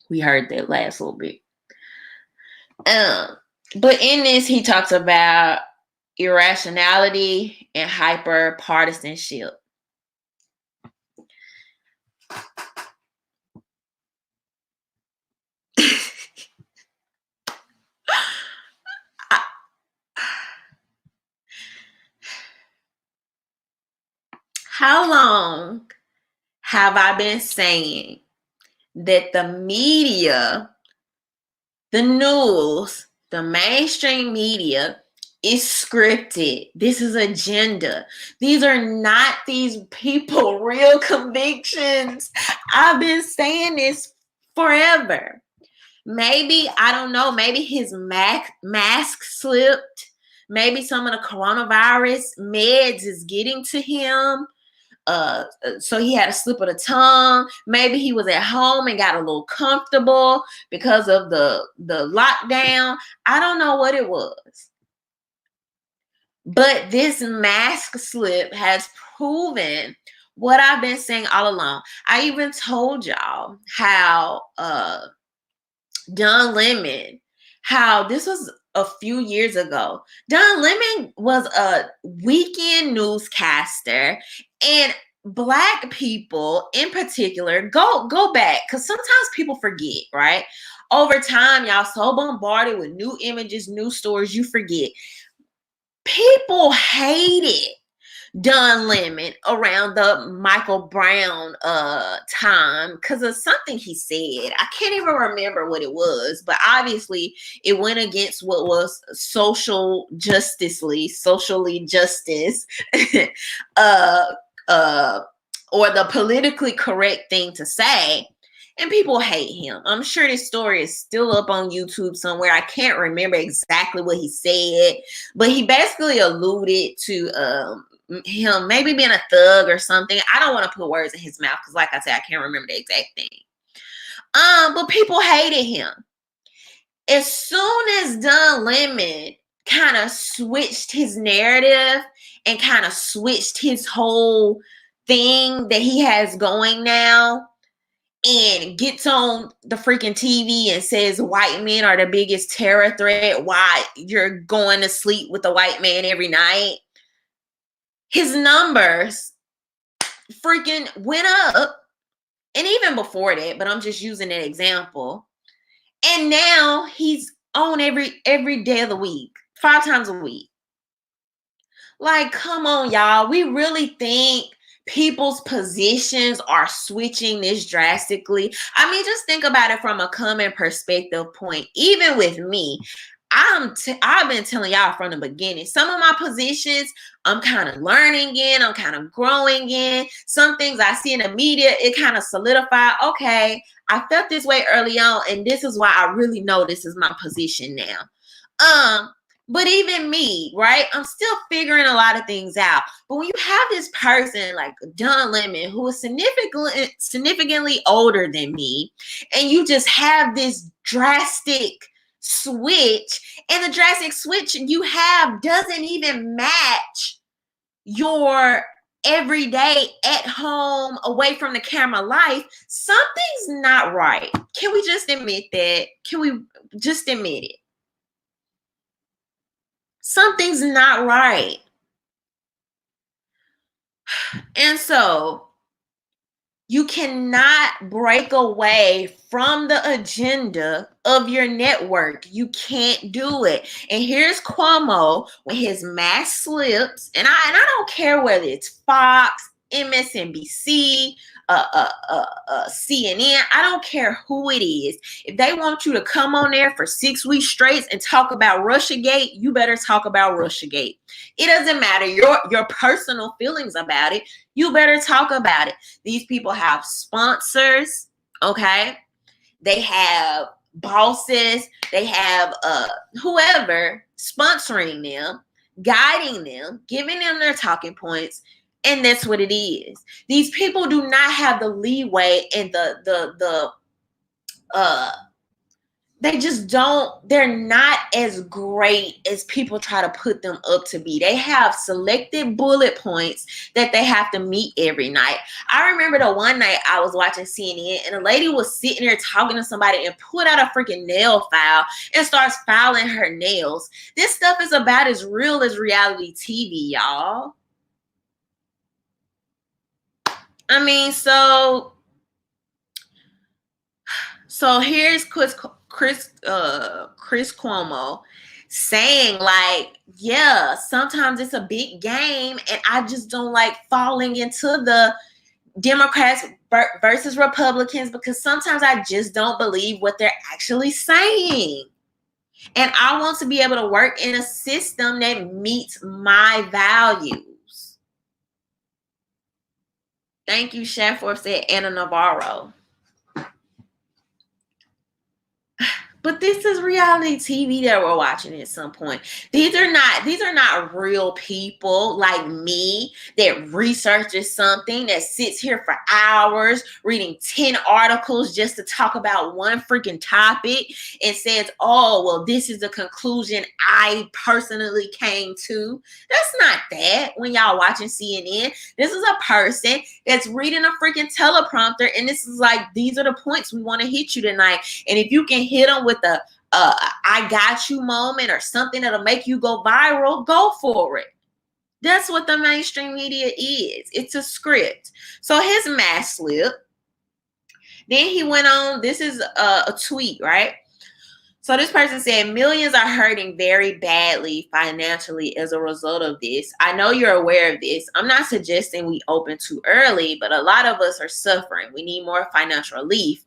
We heard that last little bit. But in this, he talks about irrationality and hyper partisanship. How long have I been saying that the media, the news, the mainstream media is scripted? This is agenda. These are not these people real convictions. I've been saying this forever. Maybe, I don't know, maybe his mask slipped. Maybe some of the coronavirus meds is getting to him. So he had a slip of the tongue. Maybe he was at home and got a little comfortable because of the lockdown. I don't know what it was. But this mask slip has proven what I've been saying all along. I even told y'all how Don Lemon, how this was a few years ago. Don Lemon was a weekend newscaster, and Black people in particular, go back, because sometimes people forget, right? Over time, y'all so bombarded with new images, new stories, you forget. People hated Don Lemon around the Michael Brown time because of something he said. I can't even remember what it was, but obviously it went against what was socially justice or the politically correct thing to say. And people hate him. I'm sure this story is still up on YouTube somewhere. I can't remember exactly what he said, but he basically alluded to him maybe being a thug or something. I don't want to put words in his mouth because, like I said, I can't remember the exact thing. But people hated him. As soon as Don Lemon kind of switched his narrative and kind of switched his whole thing that he has going now, and gets on the freaking TV and says white men are the biggest terror threat, why you're going to sleep with a white man every night, his numbers freaking went up. And even before that, but I'm just using an example. And now he's on every day of the week, 5 times a week. Like, come on, y'all. We really think people's positions are switching this drastically? I mean, just think about it from a common perspective point. Even with me, I've been telling y'all from the beginning, some of my positions I'm kind of learning in, I'm kind of growing in. Some things I see in the media, it kind of solidified. Okay, I felt this way early on, and this is why I really know this is my position now. But even me, right? I'm still figuring a lot of things out. But when you have this person like Don Lemon, who is significantly older than me, and you just have this drastic switch, and the drastic switch you have doesn't even match your everyday at home, away from the camera life, something's not right. Can we just admit that? Can we just admit it? Something's not right. And so you cannot break away from the agenda of your network. You can't do it. And here's Cuomo with his mass slips. And I don't care whether it's Fox, MSNBC, CNN. I don't care who it is. If they want you to come on there for 6 weeks straight and talk about Russiagate, you better talk about Russiagate. It doesn't matter your personal feelings about it. You better talk about it. These people have sponsors, okay? They have bosses. They have whoever sponsoring them, guiding them, giving them their talking points. And that's what it is. These people do not have the leeway and they just don't, they're not as great as people try to put them up to be. They have selected bullet points that they have to meet every night. I remember the one night I was watching CNN and a lady was sitting there talking to somebody and pulled out a freaking nail file and starts filing her nails. This stuff is about as real as reality TV, y'all. I mean, so here's Chris Cuomo saying like, yeah, sometimes it's a big game and I just don't like falling into the Democrats versus Republicans because sometimes I just don't believe what they're actually saying. And I want to be able to work in a system that meets my values. Thank you, Chef, for said Anna Navarro. But this is reality TV that we're watching at some point. These are not real people like me that researches something, that sits here for hours reading 10 articles just to talk about one freaking topic and says, oh, well, this is the conclusion I personally came to. That's not that when y'all watching CNN. This is a person that's reading a freaking teleprompter and this is like, these are the points we want to hit you tonight. And if you can hit them with the I got you moment or something that'll make you go viral, go for it. That's what the mainstream media is. It's a script. So his mask slip. Then he went on, this is a tweet, right? So this person said, millions are hurting very badly financially as a result of this. I know you're aware of this. I'm not suggesting we open too early, but a lot of us are suffering. We need more financial relief.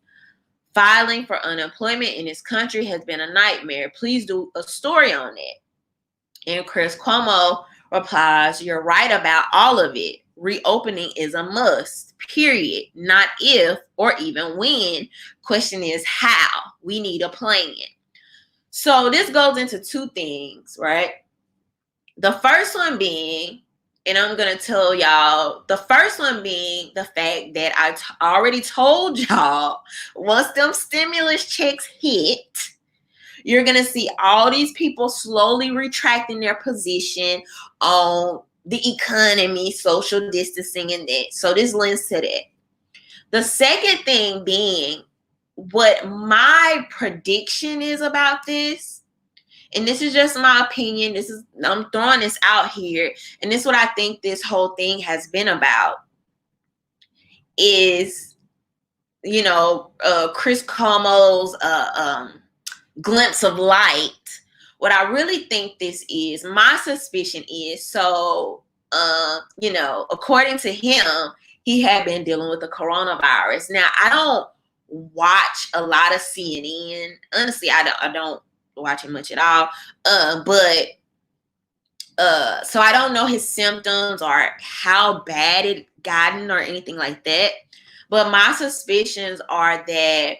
Filing for unemployment in this country has been a nightmare. Please do a story on it. And Chris Cuomo replies, you're right about all of it. Reopening is a must, period. Not if or even when. Question is how. We need a plan. So this goes into two things, right? The first one being, and I'm going to tell y'all, the first one being the fact that I already told y'all, once them stimulus checks hit, you're going to see all these people slowly retracting their position on the economy, social distancing, and that. So this lends to that. The second thing being, what my prediction is about this, and this is just my opinion, I'm throwing this out here, and this is what I think this whole thing has been about, is, Chris Cuomo's glimpse of light. What I really think this is, my suspicion is, according to him, he had been dealing with the coronavirus. Now, I don't watch a lot of CNN. Honestly, I don't watch it much at all. So I don't know his symptoms or how bad it gotten or anything like that. But my suspicions are that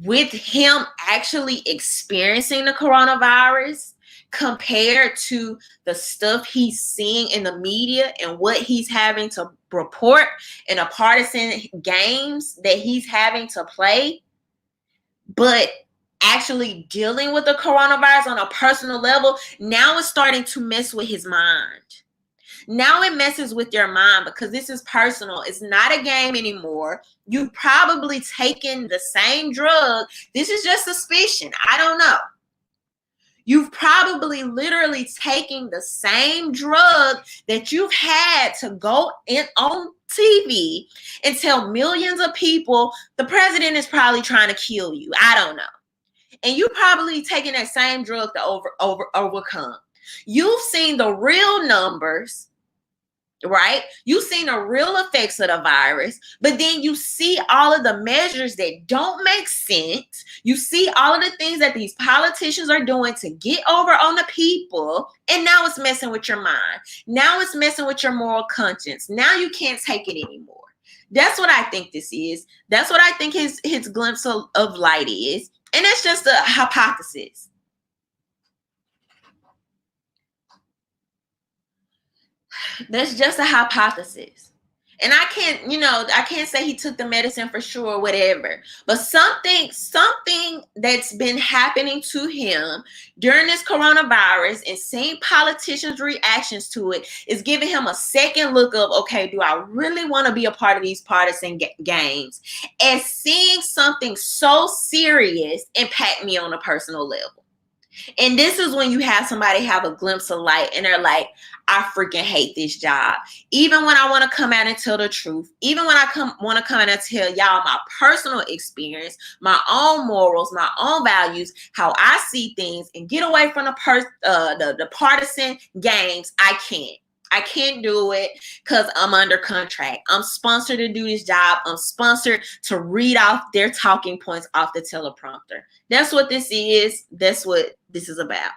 with him actually experiencing the coronavirus compared to the stuff he's seeing in the media and what he's having to report in a partisan games that he's having to play, but actually dealing with the coronavirus on a personal level, now it's starting to mess with his mind. Now it messes with your mind because this is personal. It's not a game anymore. You've probably taken the same drug. This is just suspicion. I don't know. You've probably literally taken the same drug that you've had to go in on TV and tell millions of people the president is probably trying to kill you. I don't know. And you probably taking that same drug to overcome. You've seen the real numbers, right? You've seen the real effects of the virus, but then you see all of the measures that don't make sense. You see all of the things that these politicians are doing to get over on the people, and now it's messing with your mind. Now it's messing with your moral conscience. Now you can't take it anymore. That's what I think this is. That's what I think his glimpse of light is. And that's just a hypothesis. That's just a hypothesis. And I can't say he took the medicine for sure or whatever. But something that's been happening to him during this coronavirus and seeing politicians' reactions to it is giving him a second look of, okay, do I really want to be a part of these partisan games? And seeing something so serious impact me on a personal level. And this is when you have somebody have a glimpse of light and they're like, I freaking hate this job. Even when I want to come out and tell the truth, even when I want to come out and tell y'all my personal experience, my own morals, my own values, how I see things, and get away from the partisan games, I can't. I can't do it because I'm under contract. I'm sponsored to do this job. I'm sponsored to read off their talking points off the teleprompter. That's what this is. That's what this is about.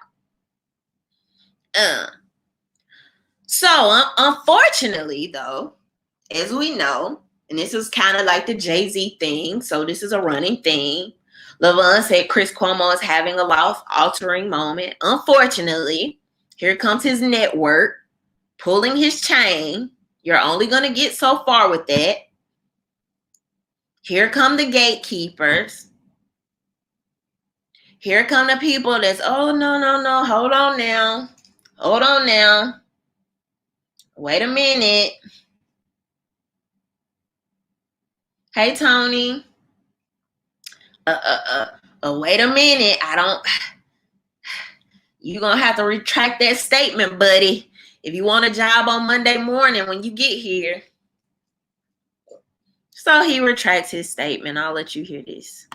So unfortunately, though, as we know, and this is kind of like the Jay-Z thing, so this is a running thing. LaVon said Chris Cuomo is having a life-altering moment. Unfortunately, here comes his network pulling his chain. You're only going to get so far with that. Here come the gatekeepers. Here come the people that's, oh, no. Hold on now. Wait a minute. Hey, Tony. Wait a minute. You're going to have to retract that statement, buddy. If you want a job on Monday morning when you get here. So he retracts his statement. I'll let you hear this.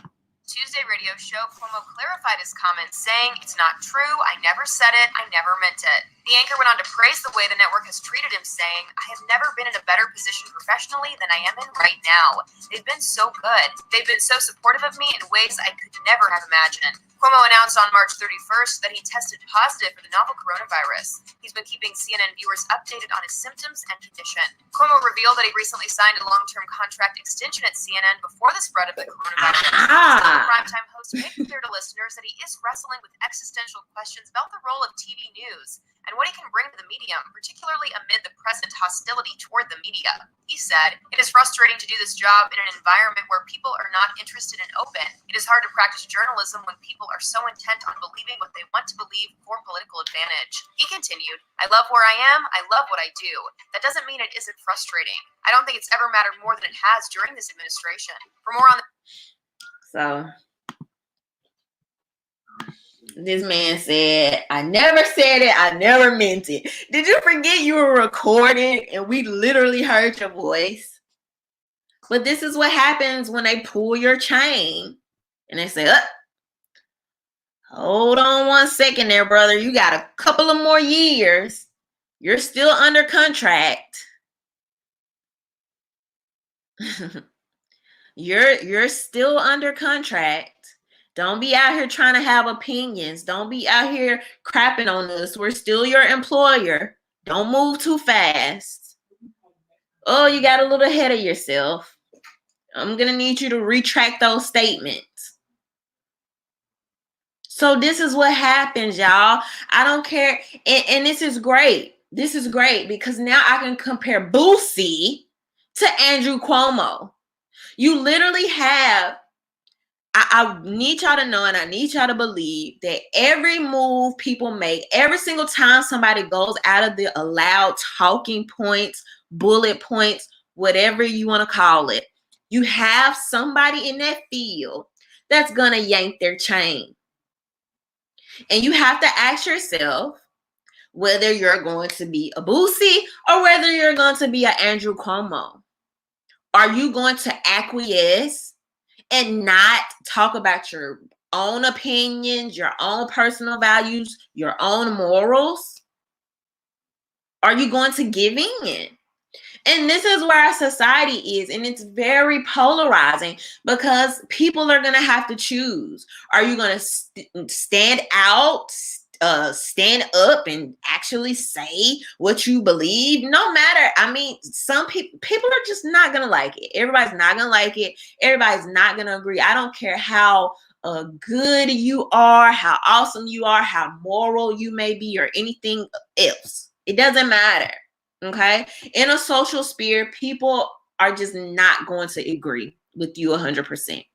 Tuesday radio show, Cuomo clarified his comments, saying, "It's not true. I never said it. I never meant it." The anchor went on to praise the way the network has treated him, saying, "I have never been in a better position professionally than I am in right now. They've been so good. They've been so supportive of me in ways I could never have imagined." Cuomo announced on March 31st that he tested positive for the novel coronavirus. He's been keeping CNN viewers updated on his symptoms and condition. Cuomo revealed that he recently signed a long-term contract extension at CNN before the spread of the coronavirus. The primetime host made it clear to listeners that he is wrestling with existential questions about the role of TV news and what he can bring to the medium, particularly amid the present hostility toward the media. He said, "It is frustrating to do this job in an environment where people are not interested and open. It is hard to practice journalism when people are so intent on believing what they want to believe for political advantage." He continued, "I love where I am. I love what I do. That doesn't mean it isn't frustrating. I don't think it's ever mattered more than it has during this administration." For more on So this man said, "I never said it. I never meant it." Did you forget you were recorded and we literally heard your voice? But this is what happens when they pull your chain and they say, hold on 1 second there, brother. You got a couple of more years. You're still under contract. You're still under contract. Don't be out here trying to have opinions. Don't be out here crapping on us. We're still your employer. Don't move too fast. Oh, you got a little ahead of yourself. I'm going to need you to retract those statements. So this is what happens, y'all. I don't care. And this is great. This is great because now I can compare Boosie to Andrew Cuomo. You literally have, I need y'all to know and I need y'all to believe that every move people make, every single time somebody goes out of the allowed talking points, bullet points, whatever you want to call it, you have somebody in that field that's going to yank their chain. And you have to ask yourself whether you're going to be a Boosie or whether you're going to be an Andrew Cuomo. Are you going to acquiesce and not talk about your own opinions, your own personal values, your own morals? Are you going to give in? And this is where our society is, and it's very polarizing because people are going to have to choose. Are you going to stand out, stand up and actually say what you believe? No matter. I mean, some people are just not going to like it. Everybody's not going to like it. Everybody's not going to agree. I don't care how good you are, how awesome you are, how moral you may be, or anything else. It doesn't matter. Okay. In a social sphere, people are just not going to agree with you 100%.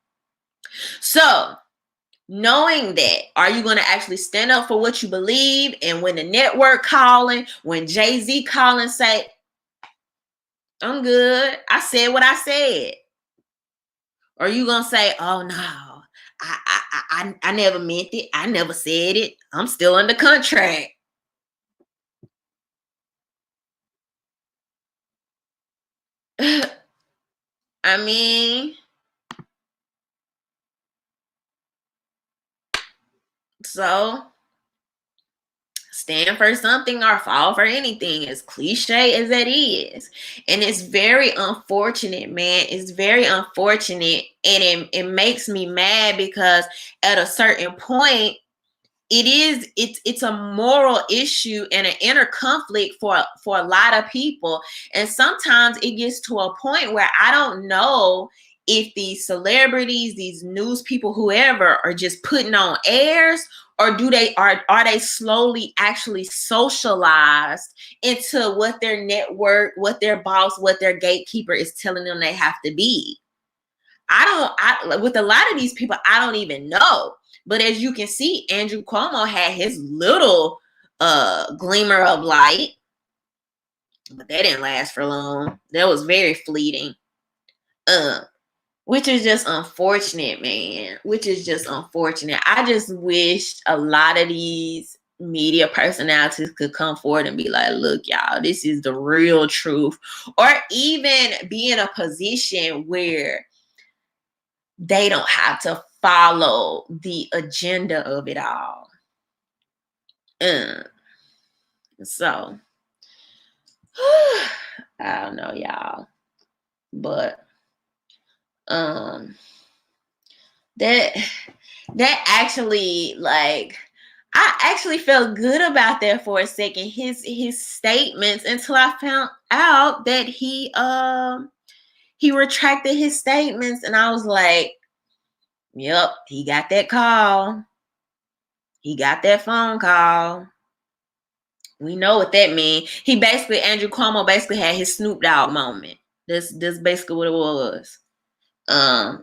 So knowing that, are you going to actually stand up for what you believe? And when the network calling, when Jay-Z calling, say, I'm good, I said what I said. Or are you going to say, oh no, I never meant it. I never said it. I'm still under contract. I mean, so stand for something or fall for anything, as cliche as that is. And it's very unfortunate, man. It's very unfortunate. And it makes me mad because at a certain point, it's a moral issue and an inner conflict for a lot of people. And sometimes it gets to a point where I don't know if these celebrities, these news people, whoever, are just putting on airs, or are they slowly actually socialized into what their network, what their boss, what their gatekeeper is telling them they have to be. With a lot of these people, I don't even know. But as you can see, Andrew Cuomo had his little glimmer of light, but that didn't last for long. That was very fleeting. Which is just unfortunate, man. Which is just unfortunate. I just wish a lot of these media personalities could come forward and be like, look, y'all, this is the real truth. Or even be in a position where they don't have to follow the agenda of it all. So I don't know, y'all, but that actually, like, I actually felt good about that for a second, his statements, until I found out that he retracted his statements, and I was like, yep, he got that call. He got that phone call. We know what that means. He basically, Andrew Cuomo basically had his Snoop Dogg moment. That's basically what it was.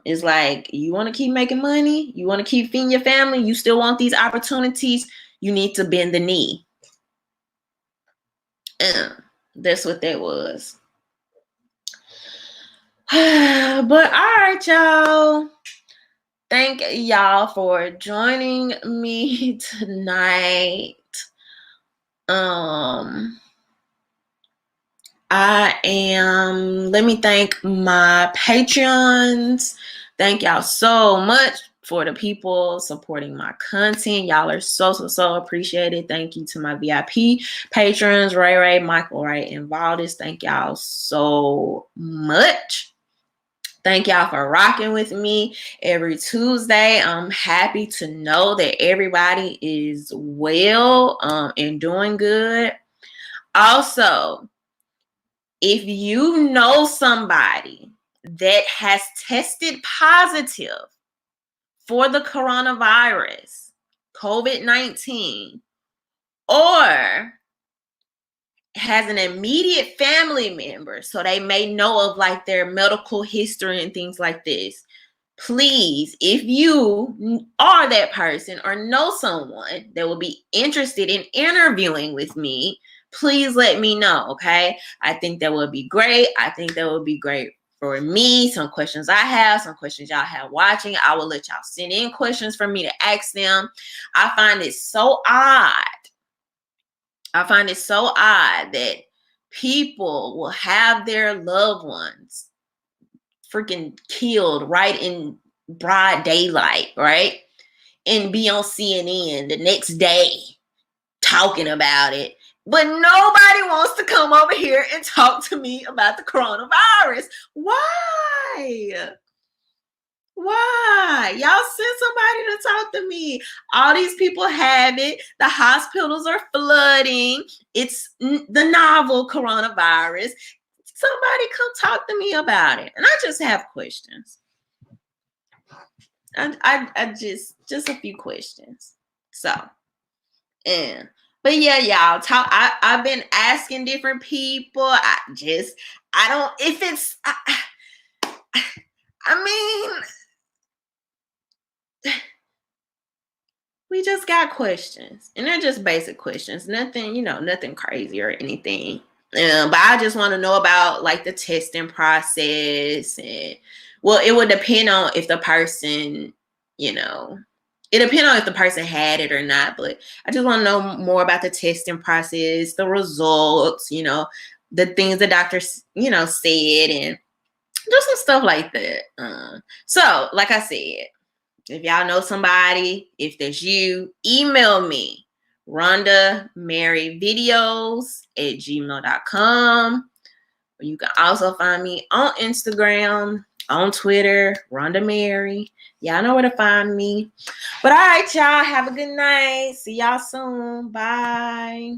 It's like, you want to keep making money, you want to keep feeding your family, you still want these opportunities, you need to bend the knee. That's what that was. But all right, y'all. Thank y'all for joining me tonight. Let me thank my Patreons. Thank y'all so much for the people supporting my content. Y'all are so appreciated. Thank you to my VIP patrons, Ray, Michael, Wright, and Valdis. Thank y'all so much. Thank y'all for rocking with me every Tuesday. I'm happy to know that everybody is well and doing good. Also, if you know somebody that has tested positive for the coronavirus, COVID-19, or has an immediate family member, so they may know of like their medical history and things like this, please, if you are that person or know someone that will be interested in interviewing with me, please let me know, okay? I think that would be great. I think that would be great for me. Some questions I have, some questions y'all have watching, I will let y'all send in questions for me to ask them. I find it so odd. That people will have their loved ones freaking killed right in broad daylight, right? And be on CNN the next day talking about it. But nobody wants to come over here and talk to me about the coronavirus. Why? Y'all send somebody to talk to me. All these people have it. The hospitals are flooding. It's the novel coronavirus. Somebody come talk to me about it. And I just have questions. I just a few questions. So, but yeah, y'all talk. I've been asking different people. We just got questions, and they're just basic questions. Nothing, nothing crazy or anything. But I just want to know about like the testing process, and well, it would depend on if the person, it depends on if the person had it or not. But I just want to know more about the testing process, the results, the things the doctors, said, and just some stuff like that. So, like I said, if y'all know somebody, if that's you, email me, RhondaMaryVideos@gmail.com. You can also find me on Instagram, on Twitter, RhondaMary. Y'all know where to find me. But all right, y'all, have a good night. See y'all soon. Bye.